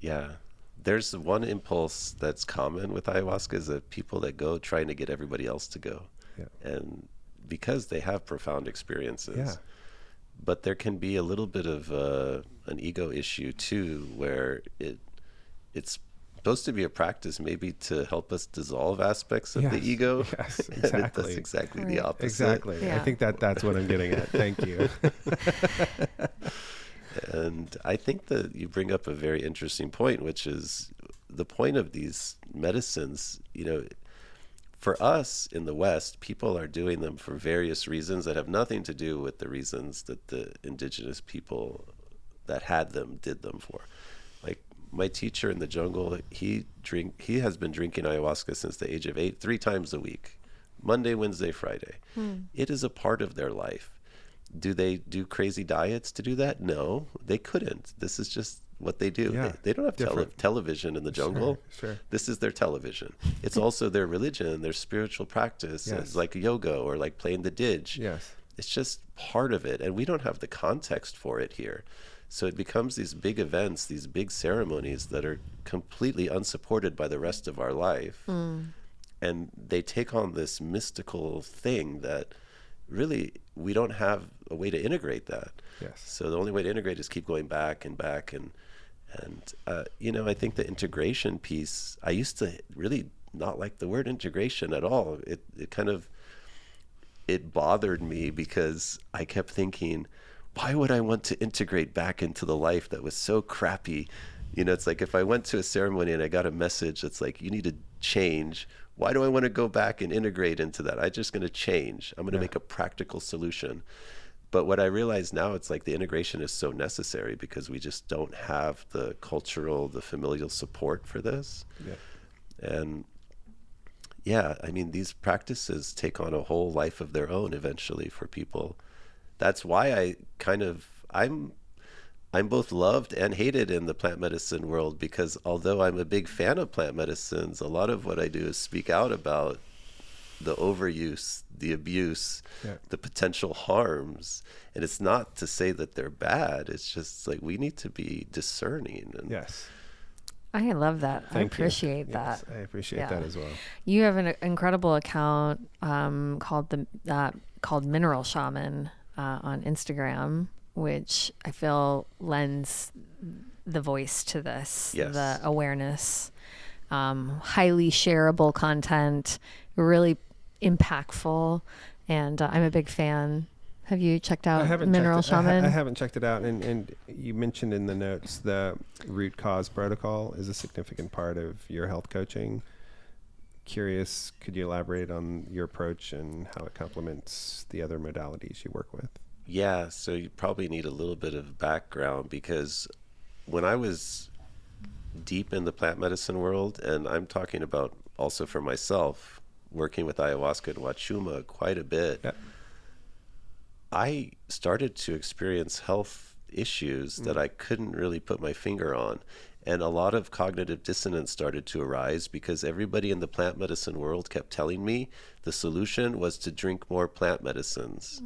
Speaker 3: Yeah. There's one impulse that's common with ayahuasca is that people that go trying to get everybody else to go.
Speaker 2: Yeah.
Speaker 3: And because they have profound experiences.
Speaker 2: Yeah.
Speaker 3: But there can be a little bit of an ego issue too, where it's supposed to be a practice maybe to help us dissolve aspects of the ego.
Speaker 2: Yes, exactly.
Speaker 3: And it does exactly the opposite.
Speaker 2: Exactly.
Speaker 1: Yeah.
Speaker 2: I think that's what I'm getting at. Thank you.
Speaker 3: And I think that you bring up a very interesting point, which is the point of these medicines. For us in the West, people are doing them for various reasons that have nothing to do with the reasons that the indigenous people that had them did them for. Like my teacher in the jungle, he has been drinking ayahuasca since the age of 8, 3 times a week, Monday, Wednesday, Friday. It is a part of their life. Do they do crazy diets to do that? No, they couldn't. This is just what they do.
Speaker 2: Yeah,
Speaker 3: they don't have television in the jungle.
Speaker 2: Sure.
Speaker 3: This is their television. It's also their religion, their spiritual practice.
Speaker 2: Yes.
Speaker 3: It's like yoga or like playing the didge.
Speaker 2: Yes.
Speaker 3: It's just part of it. And we don't have the context for it here. So it becomes these big events, these big ceremonies that are completely unsupported by the rest of our life. And they take on this mystical thing that really we don't have a way to integrate that.
Speaker 2: Yes.
Speaker 3: So the only way to integrate is keep going back and back. And I think the integration piece, I used to really not like the word integration at all. It bothered me because I kept thinking, why would I want to integrate back into the life that was so crappy? It's like if I went to a ceremony and I got a message that's like, you need to change. Why do I want to go back and integrate into that? I'm just going to change. I'm going to make a practical solution. But what I realize now, it's like the integration is so necessary because we just don't have the cultural, the familial support for this. Yeah. And these practices take on a whole life of their own eventually for people. That's why I'm both loved and hated in the plant medicine world, because although I'm a big fan of plant medicines, a lot of what I do is speak out about the overuse, the abuse, the potential harms. And it's not to say that they're bad. It's just like we need to be discerning. And
Speaker 2: yes.
Speaker 1: I love that. I appreciate
Speaker 2: that.
Speaker 1: that.
Speaker 2: Yes, I appreciate that as well.
Speaker 1: You have an incredible account called Mineral Shaman on Instagram, which I feel lends the voice to this, the awareness, highly shareable content, really impactful, and I'm a big fan. Have you checked out Mineral Shaman?
Speaker 2: I haven't checked it out, and you mentioned in the notes the root cause protocol is a significant part of your health coaching. Curious, could you elaborate on your approach and how it complements the other modalities you work with?
Speaker 3: Yeah, so you probably need a little bit of background, because when I was deep in the plant medicine world, and I'm talking about also for myself, working with ayahuasca and wachuma quite a bit, I started to experience health issues that I couldn't really put my finger on. And a lot of cognitive dissonance started to arise because everybody in the plant medicine world kept telling me the solution was to drink more plant medicines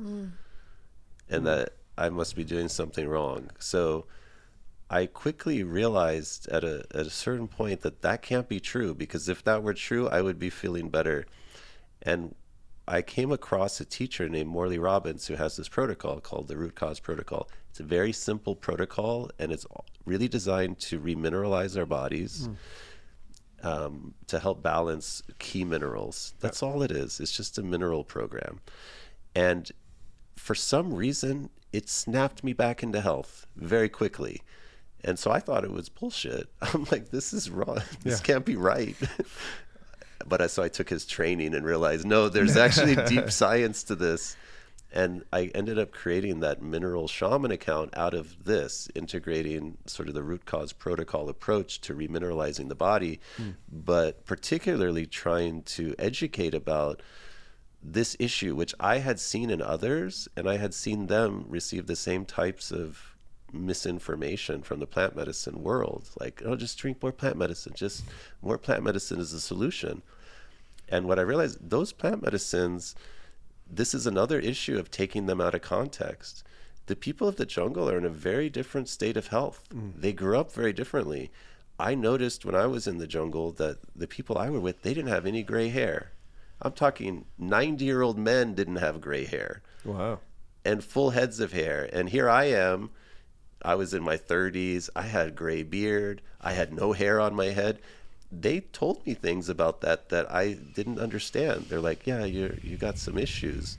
Speaker 3: and that I must be doing something wrong. So I quickly realized at a certain point that that can't be true, because if that were true, I would be feeling better. And I came across a teacher named Morley Robbins who has this protocol called the root cause protocol. It's a very simple protocol, and it's really designed to remineralize our bodies, to help balance key minerals. That's all it is. It's just a mineral program. And for some reason, it snapped me back into health very quickly. And so I thought it was bullshit. I'm like, this is wrong. This can't be right. But so I took his training and realized, no, there's actually deep science to this. And I ended up creating that Mineral Shaman account out of this, integrating sort of the root cause protocol approach to remineralizing the body, but particularly trying to educate about this issue, which I had seen in others, and I had seen them receive the same types of misinformation from the plant medicine world. Like, oh, just drink more plant medicine. Just more plant medicine is the solution. And what I realized, those plant medicines, this is another issue of taking them out of context. The people of the jungle are in a very different state of health. They grew up very differently. I noticed when I was in the jungle that the people I were with, they didn't have any gray hair. I'm talking 90-year-old men didn't have gray hair.
Speaker 2: Wow.
Speaker 3: And full heads of hair. And here I am. I was in my 30s. I had gray beard. I had no hair on my head. They told me things about that I didn't understand. They're like, yeah, you got some issues.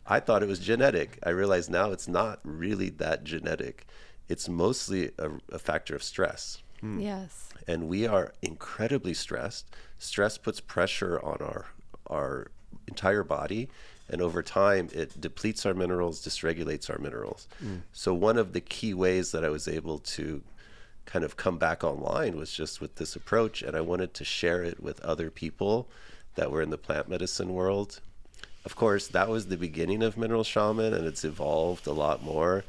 Speaker 3: I thought it was genetic. I realize now it's not really that genetic. It's mostly a factor of stress.
Speaker 1: Yes.
Speaker 3: And we are incredibly stressed. Stress puts pressure on our entire body. And over time, it depletes our minerals, dysregulates our minerals. So one of the key ways that I was able to kind of come back online was just with this approach. And I wanted to share it with other people that were in the plant medicine world. Of course, that was the beginning of Mineral Shaman, and it's evolved a lot more.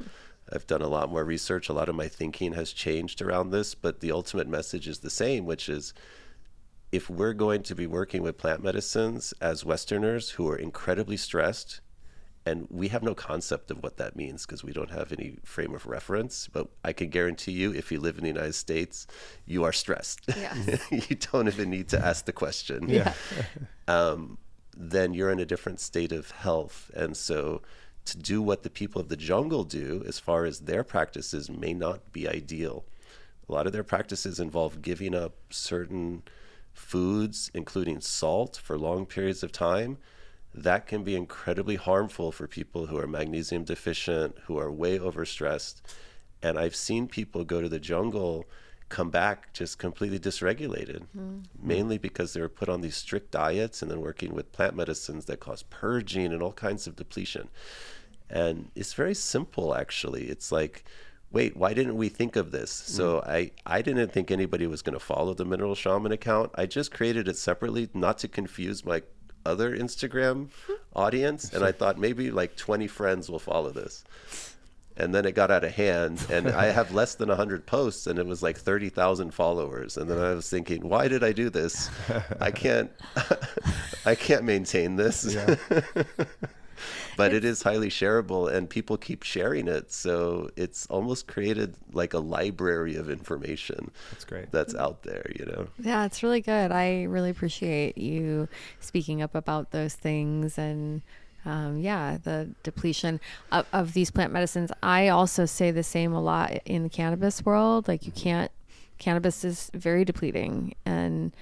Speaker 3: I've done a lot more research. A lot of my thinking has changed around this, but the ultimate message is the same, which is, if we're going to be working with plant medicines as Westerners who are incredibly stressed, and we have no concept of what that means because we don't have any frame of reference, but I can guarantee you, if you live in the United States, you are stressed.
Speaker 1: Yes.
Speaker 3: You don't even need to ask the question.
Speaker 1: Yeah.
Speaker 3: Then you're in a different state of health. And so to do what the people of the jungle do, as far as their practices, may not be ideal. A lot of their practices involve giving up certain foods, including salt, for long periods of time. That can be incredibly harmful for people who are magnesium deficient, who are way overstressed. And I've seen people go to the jungle, come back just completely dysregulated, mainly because they were put on these strict diets and then working with plant medicines that cause purging and all kinds of depletion. And it's very simple, actually. It's like, wait, why didn't we think of this? So I didn't think anybody was going to follow the Mineral Shaman account. I just created it separately, not to confuse my other Instagram audience. And I thought maybe like 20 friends will follow this. And then it got out of hand, and I have less than 100 posts, and it was like 30,000 followers. And then I was thinking, why did I do this? I can't maintain this. Yeah. But it is highly shareable, and people keep sharing it. So it's almost created like a library of information.
Speaker 2: That's great.
Speaker 3: That's out there,
Speaker 1: Yeah, it's really good. I really appreciate you speaking up about those things, and the depletion of these plant medicines. I also say the same a lot in the cannabis world. Like, cannabis is very depleting, and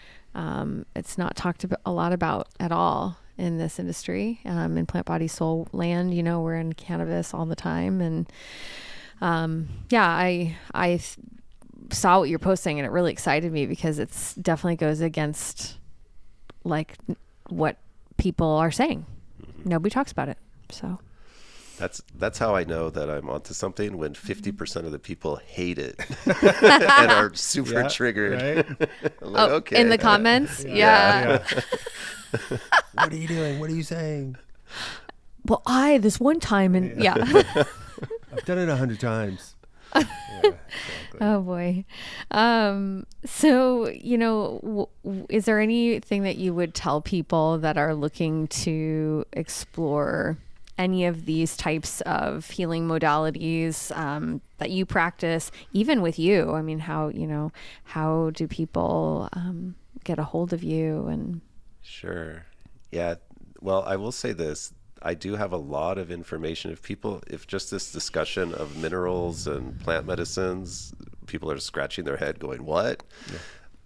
Speaker 1: it's not talked a lot about at all in this industry. In Plant.Body.Soul land, we're in cannabis all the time. And I saw what you're posting, and it really excited me because it's definitely goes against like what people are saying. Nobody talks about it. So
Speaker 3: that's how I know that I'm onto something, when 50% of the people hate it and are super triggered.
Speaker 2: Right?
Speaker 3: I'm like, okay.
Speaker 1: In the comments? Yeah.
Speaker 2: What are you doing? What are you saying?
Speaker 1: Well, this one time, and
Speaker 2: I've done it 100 times. Yeah, exactly.
Speaker 1: Oh boy. So, is there anything that you would tell people that are looking to explore any of these types of healing modalities that you practice, even with you? I mean, how do people get a hold of you? And
Speaker 3: Sure. Yeah. Well, I will say this. I do have a lot of information. If just this discussion of minerals and plant medicines, people are scratching their head going, what? Yeah.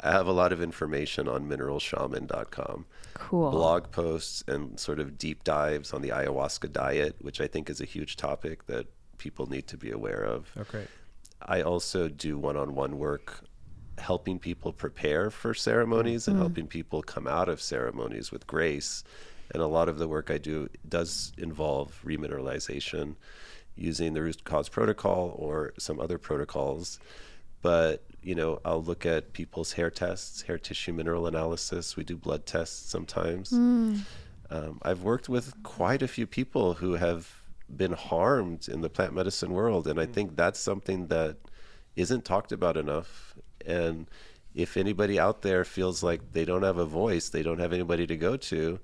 Speaker 3: I have a lot of information on mineralshaman.com.
Speaker 1: Cool.
Speaker 3: Blog posts and sort of deep dives on the ayahuasca diet, which I think is a huge topic that people need to be aware of.
Speaker 2: Okay.
Speaker 3: I also do one-on-one work helping people prepare for ceremonies and helping people come out of ceremonies with grace. And a lot of the work I do does involve remineralization using the root cause protocol or some other protocols. But, I'll look at people's hair tests, hair tissue mineral analysis. We do blood tests sometimes. I've worked with quite a few people who have been harmed in the plant medicine world. And I think that's something that isn't talked about enough. And if anybody out there feels like they don't have a voice, they don't have anybody to go to,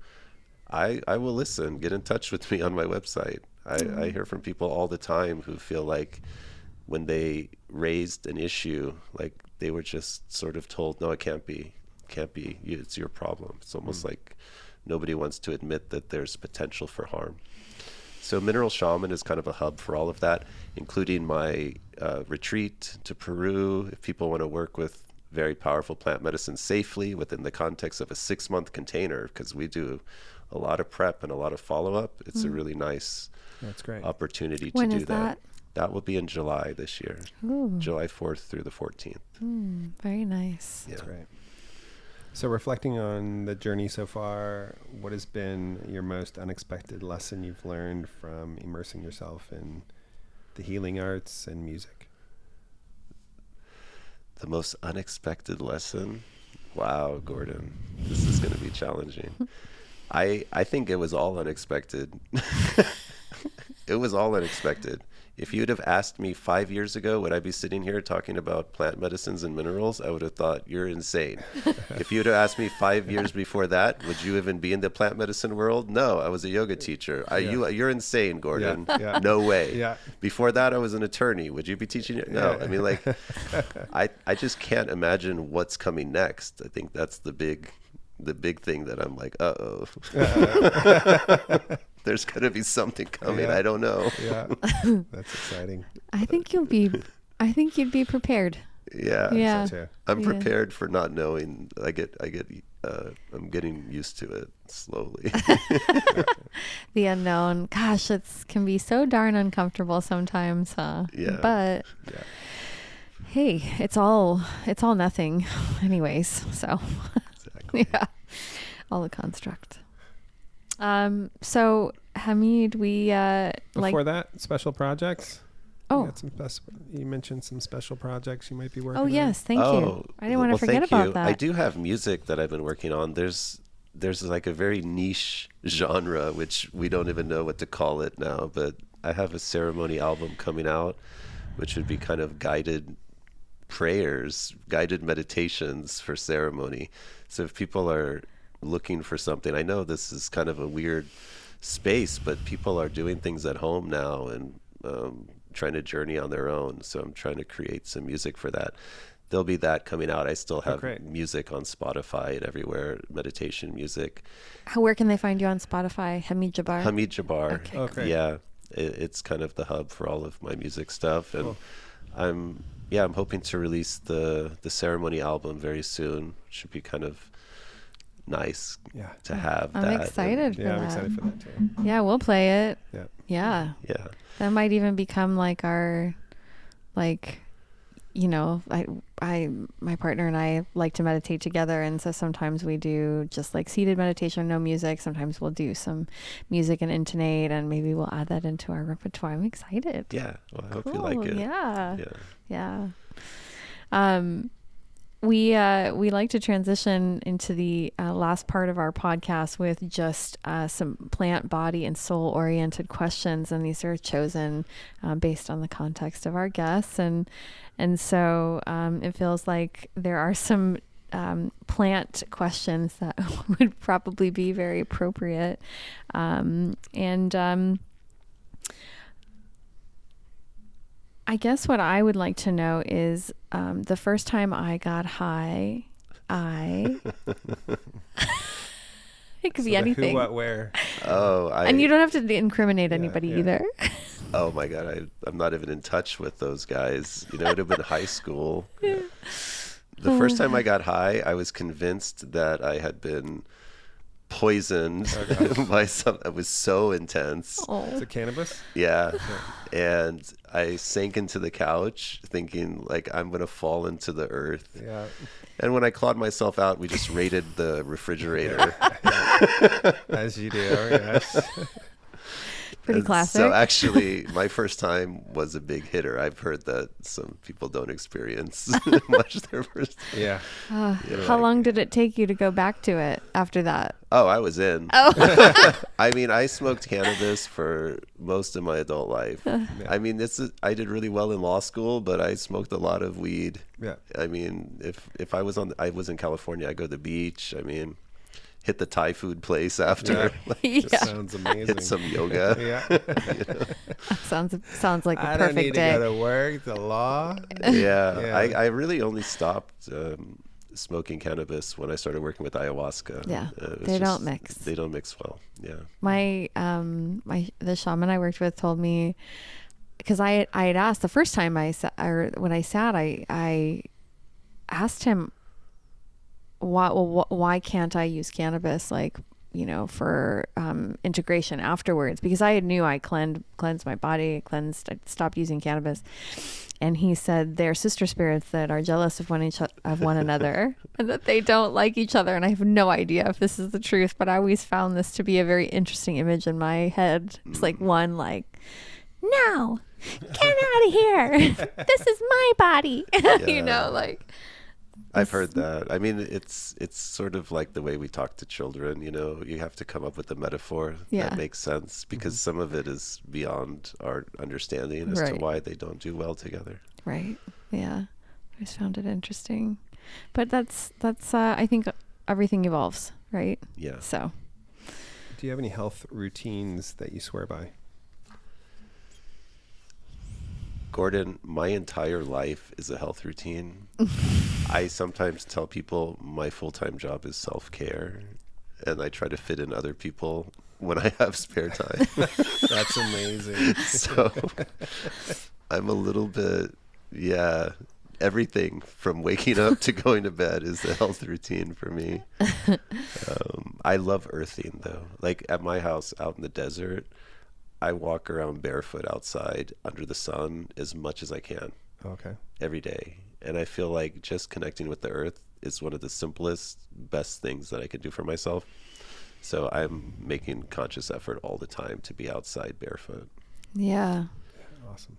Speaker 3: I will listen. Get in touch with me on my website. I hear from people all the time who feel like when they raised an issue, like they were just sort of told, no, it can't be. It's your problem. It's almost like nobody wants to admit that there's potential for harm. So Mineral Shaman is kind of a hub for all of that, including my retreat to Peru. If people want to work with very powerful plant medicine safely within the context of a 6-month container, because we do a lot of prep and a lot of follow-up, it's a really nice
Speaker 2: That's great.
Speaker 3: opportunity
Speaker 1: When
Speaker 3: to
Speaker 1: is
Speaker 3: do that. That will be in July this year.
Speaker 1: Ooh.
Speaker 3: July 4th through the 14th.
Speaker 1: Very nice.
Speaker 3: Yeah.
Speaker 2: That's great. So reflecting on the journey so far, what has been your most unexpected lesson you've learned from immersing yourself in the healing arts and music?
Speaker 3: The most unexpected lesson? Wow, Gordon, this is going to be challenging. I think it was all unexpected. It was all unexpected. If you'd have asked me 5 years ago, would I be sitting here talking about plant medicines and minerals? I would have thought, you're insane. If you'd have asked me 5 years before that, would you even be in the plant medicine world? No, I was a yoga teacher. You're insane, Gordon.
Speaker 2: Yeah.
Speaker 3: No way.
Speaker 2: Yeah.
Speaker 3: Before that, I was an attorney. Would you be teaching? No. I mean, like, I just can't imagine what's coming next. I think that's the big thing that I'm like, uh-oh. There's going to be something coming.
Speaker 2: Yeah.
Speaker 3: I don't know.
Speaker 2: Yeah. That's exciting.
Speaker 1: I think you'd be prepared.
Speaker 3: Yeah.
Speaker 1: Yeah.
Speaker 2: So too.
Speaker 3: I'm prepared for not knowing. I'm getting used to it slowly.
Speaker 1: The unknown. Gosh, can be so darn uncomfortable sometimes, huh?
Speaker 3: Yeah.
Speaker 1: But
Speaker 2: Yeah.
Speaker 1: hey, it's all nothing anyways. So
Speaker 3: Exactly.
Speaker 1: yeah. All a construct. So Hamid, we
Speaker 2: Before that, special projects.
Speaker 1: Oh.
Speaker 2: You mentioned some special projects you might be working
Speaker 1: Oh
Speaker 2: on.
Speaker 1: yes, thank you. I didn't want to forget
Speaker 3: thank
Speaker 1: about
Speaker 3: you.
Speaker 1: that.
Speaker 3: I do have music that I've been working on. There's like a very niche genre, which we don't even know what to call it now, but I have a ceremony album coming out, which would be kind of guided prayers, guided meditations for ceremony. So if people are looking for something, I know this is kind of a weird space, but people are doing things at home now and trying to journey on their own. So I'm trying to create some music for that. There'll be that coming out. I still have music on Spotify and everywhere, meditation music.
Speaker 1: Where can they find you on Spotify? Hamid Jabbar?
Speaker 3: Hamid Jabbar.
Speaker 2: Okay.
Speaker 3: Yeah. It's kind of the hub for all of my music stuff. And
Speaker 2: Cool.
Speaker 3: I'm hoping to release the ceremony album very soon. Should be kind of nice to have that.
Speaker 1: I'm excited for that.
Speaker 2: I'm excited for that too.
Speaker 1: Yeah, we'll play it.
Speaker 2: Yeah.
Speaker 1: Yeah.
Speaker 3: Yeah.
Speaker 1: That might even become like our, like, my partner and I like to meditate together. And so sometimes we do just like seated meditation, no music. Sometimes we'll do some music and intonate, and maybe we'll add that into our repertoire. I'm excited.
Speaker 3: Yeah. Well, I hope you like it.
Speaker 1: Yeah.
Speaker 3: Yeah.
Speaker 1: We like to transition into the last part of our podcast with just some plant, body, and soul oriented questions, and these are chosen based on the context of our guests, and so it feels like there are some plant questions that would probably be very appropriate, and I guess what I would like to know is the first time I got high, it could
Speaker 2: So
Speaker 1: be
Speaker 2: the
Speaker 1: anything.
Speaker 2: who, what, where.
Speaker 1: And you don't have to incriminate
Speaker 2: Yeah,
Speaker 1: anybody
Speaker 2: yeah.
Speaker 1: either.
Speaker 3: Oh my God, I'm not even in touch with those guys. You know, it'd have been high school.
Speaker 2: Yeah.
Speaker 3: The first time I got high, I was convinced that I had been poisoned by some. It was so intense.
Speaker 2: Is
Speaker 1: Oh.
Speaker 2: it cannabis?
Speaker 3: Yeah. And I sank into the couch thinking like I'm going to fall into the earth.
Speaker 2: Yeah.
Speaker 3: And when I clawed myself out, we just raided the refrigerator.
Speaker 2: As you do, yes.
Speaker 1: Pretty
Speaker 3: And
Speaker 1: classic.
Speaker 3: So actually, my first time was a big hitter. I've heard that some people don't experience much their first.
Speaker 2: Yeah.
Speaker 1: How long did it take you to go back to it after that?
Speaker 3: Oh, I was in.
Speaker 1: Oh.
Speaker 3: I mean, I smoked cannabis for most of my adult life. I mean, I did really well in law school, but I smoked a lot of weed.
Speaker 2: Yeah.
Speaker 3: I mean, if I was in California, I go to the beach. I mean, hit the Thai food place after.
Speaker 2: Yeah. That sounds amazing.
Speaker 3: Hit some yoga.
Speaker 2: Yeah.
Speaker 1: Sounds like a
Speaker 2: I
Speaker 1: perfect
Speaker 2: don't need
Speaker 1: day.
Speaker 2: to go to work. The law.
Speaker 3: Yeah.
Speaker 2: Yeah.
Speaker 3: I really only stopped smoking cannabis when I started working with ayahuasca.
Speaker 1: Yeah,
Speaker 3: It was
Speaker 1: they don't mix.
Speaker 3: They don't mix well. Yeah.
Speaker 1: The shaman I worked with told me, because I had asked the first time I asked him why can't I use cannabis, like, you know, for integration afterwards, because I knew I cleansed my body, I stopped using cannabis. And he said they're sister spirits that are jealous of one another and that they don't like each other. And I have no idea if this is the truth, but I always found this to be a very interesting image in my head. It's like one, like, no, get out of here. This is my body. You know, like.
Speaker 3: I've heard that. I mean, it's sort of like the way we talk to children, you know, you have to come up with a metaphor that makes sense, because some of it is beyond our understanding as to why they don't do well together.
Speaker 1: Right. Yeah. I just found it interesting. But that's I think everything evolves, right?
Speaker 3: Yeah.
Speaker 1: So.
Speaker 2: Do you have any health routines that you swear by?
Speaker 3: Gordon, my entire life is a health routine. I sometimes tell people my full-time job is self-care, and I try to fit in other people when I have spare time.
Speaker 2: That's amazing.
Speaker 3: So I'm a little bit, everything from waking up to going to bed is a health routine for me. I love earthing, though. Like at my house out in the desert, I walk around barefoot outside under the sun as much as I can.
Speaker 2: Okay.
Speaker 3: Every day. And I feel like just connecting with the earth is one of the simplest, best things that I can do for myself. So I'm making conscious effort all the time to be outside barefoot.
Speaker 1: Yeah.
Speaker 2: Awesome.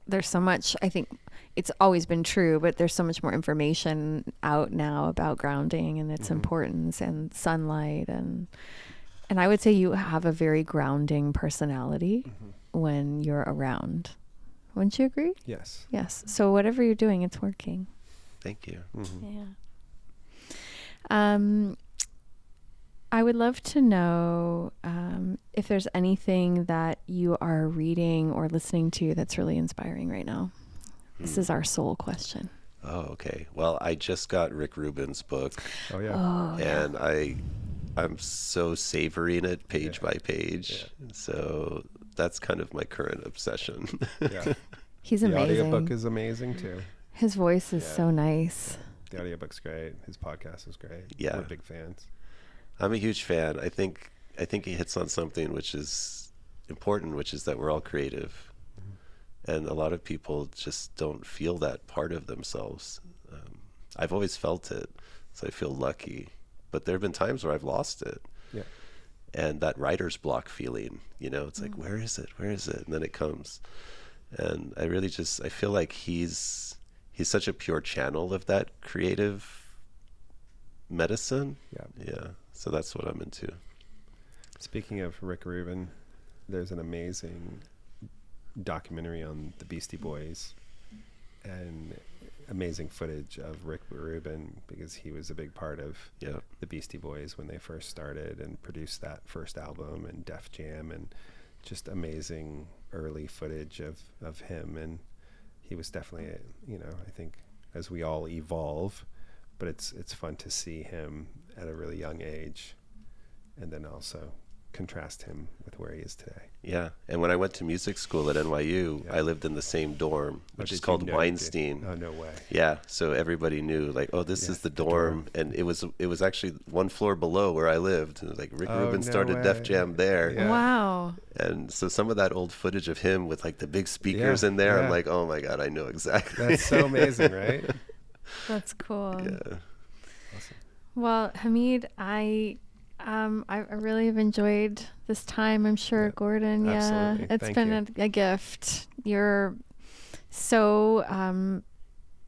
Speaker 1: There's so much, I think it's always been true, but there's so much more information out now about grounding and its importance and sunlight. And I would say you have a very grounding personality when you're around. Wouldn't you agree?
Speaker 2: Yes.
Speaker 1: Yes. So whatever you're doing, it's working.
Speaker 3: Thank you.
Speaker 1: Yeah. I would love to know if there's anything that you are reading or listening to that's really inspiring right now. This is our soul question.
Speaker 3: Oh, okay. Well, I just got Rick Rubin's book.
Speaker 2: Oh, yeah.
Speaker 1: Oh,
Speaker 3: And I'm so savoring it page by page.
Speaker 2: Yeah.
Speaker 3: So that's kind of my current obsession.
Speaker 2: Yeah.
Speaker 1: He's
Speaker 2: The
Speaker 1: amazing.
Speaker 2: audiobook is amazing, too.
Speaker 1: His voice is so nice.
Speaker 2: The audiobook's great. His podcast is great.
Speaker 3: Yeah.
Speaker 2: We're big fans.
Speaker 3: I'm a huge fan. I think he hits on something which is important, which is that we're all creative. And a lot of people just don't feel that part of themselves. I've always felt it, so I feel lucky. But there have been times where I've lost it.
Speaker 2: Yeah.
Speaker 3: And that writer's block feeling, you know, it's like, where is it? Where is it? And then it comes. And I really I feel like he's such a pure channel of that creative medicine.
Speaker 2: Yeah.
Speaker 3: Yeah. So that's what I'm into.
Speaker 2: Speaking of Rick Rubin, there's an amazing documentary on the Beastie Boys and amazing footage of Rick Rubin, because he was a big part of the Beastie Boys when they first started and produced that first album and Def Jam, and just amazing early footage of him. And he was definitely, I think as we all evolve, but it's fun to see him at a really young age, and then also contrast him with where he is today.
Speaker 3: Yeah. And when I went to music school at NYU, I lived in the same dorm, which is called Weinstein.
Speaker 2: Oh, no way.
Speaker 3: Yeah. So everybody knew, like, oh, this is the dorm. And it was actually one floor below where I lived. And like Rick Rubin started Def Jam there.
Speaker 2: Yeah.
Speaker 1: Wow.
Speaker 3: And so some of that old footage of him with like the big speakers in there, I'm like, oh my God, I know exactly.
Speaker 2: That's so amazing, right?
Speaker 1: That's cool.
Speaker 3: Yeah.
Speaker 2: Awesome.
Speaker 1: Well, Hamid, I really have enjoyed this time. I'm sure, Gordon. Yeah,
Speaker 2: absolutely.
Speaker 1: it's
Speaker 2: Thank
Speaker 1: been a gift. You're so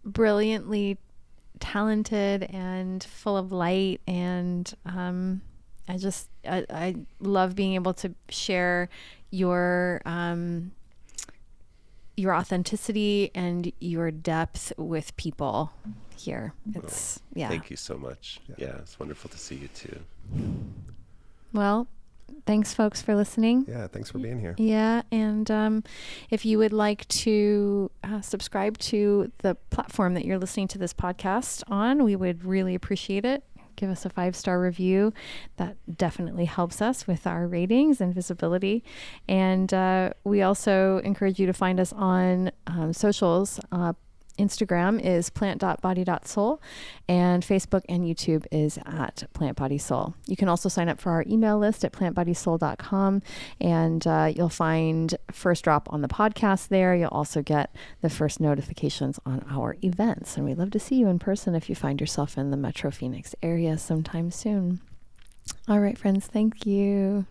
Speaker 1: brilliantly talented and full of light, and I love being able to share your authenticity and your depth with people here. It's
Speaker 3: Thank you so much. Yeah, it's wonderful to see you too.
Speaker 1: Well, thanks folks for listening.
Speaker 2: Yeah, thanks for being here.
Speaker 1: Yeah, and if you would like to subscribe to the platform that you're listening to this podcast on, we would really appreciate it. Give us a 5-star review. That definitely helps us with our ratings and visibility. And we also encourage you to find us on socials. Instagram is Plant.Body.Soul, and Facebook and YouTube is at Plant.Body.Soul. You can also sign up for our email list at Plant.Body.Soul.com, and you'll find first drop on the podcast there. You'll also get the first notifications on our events, and we'd love to see you in person if you find yourself in the Metro Phoenix area sometime soon. All right, friends, thank you.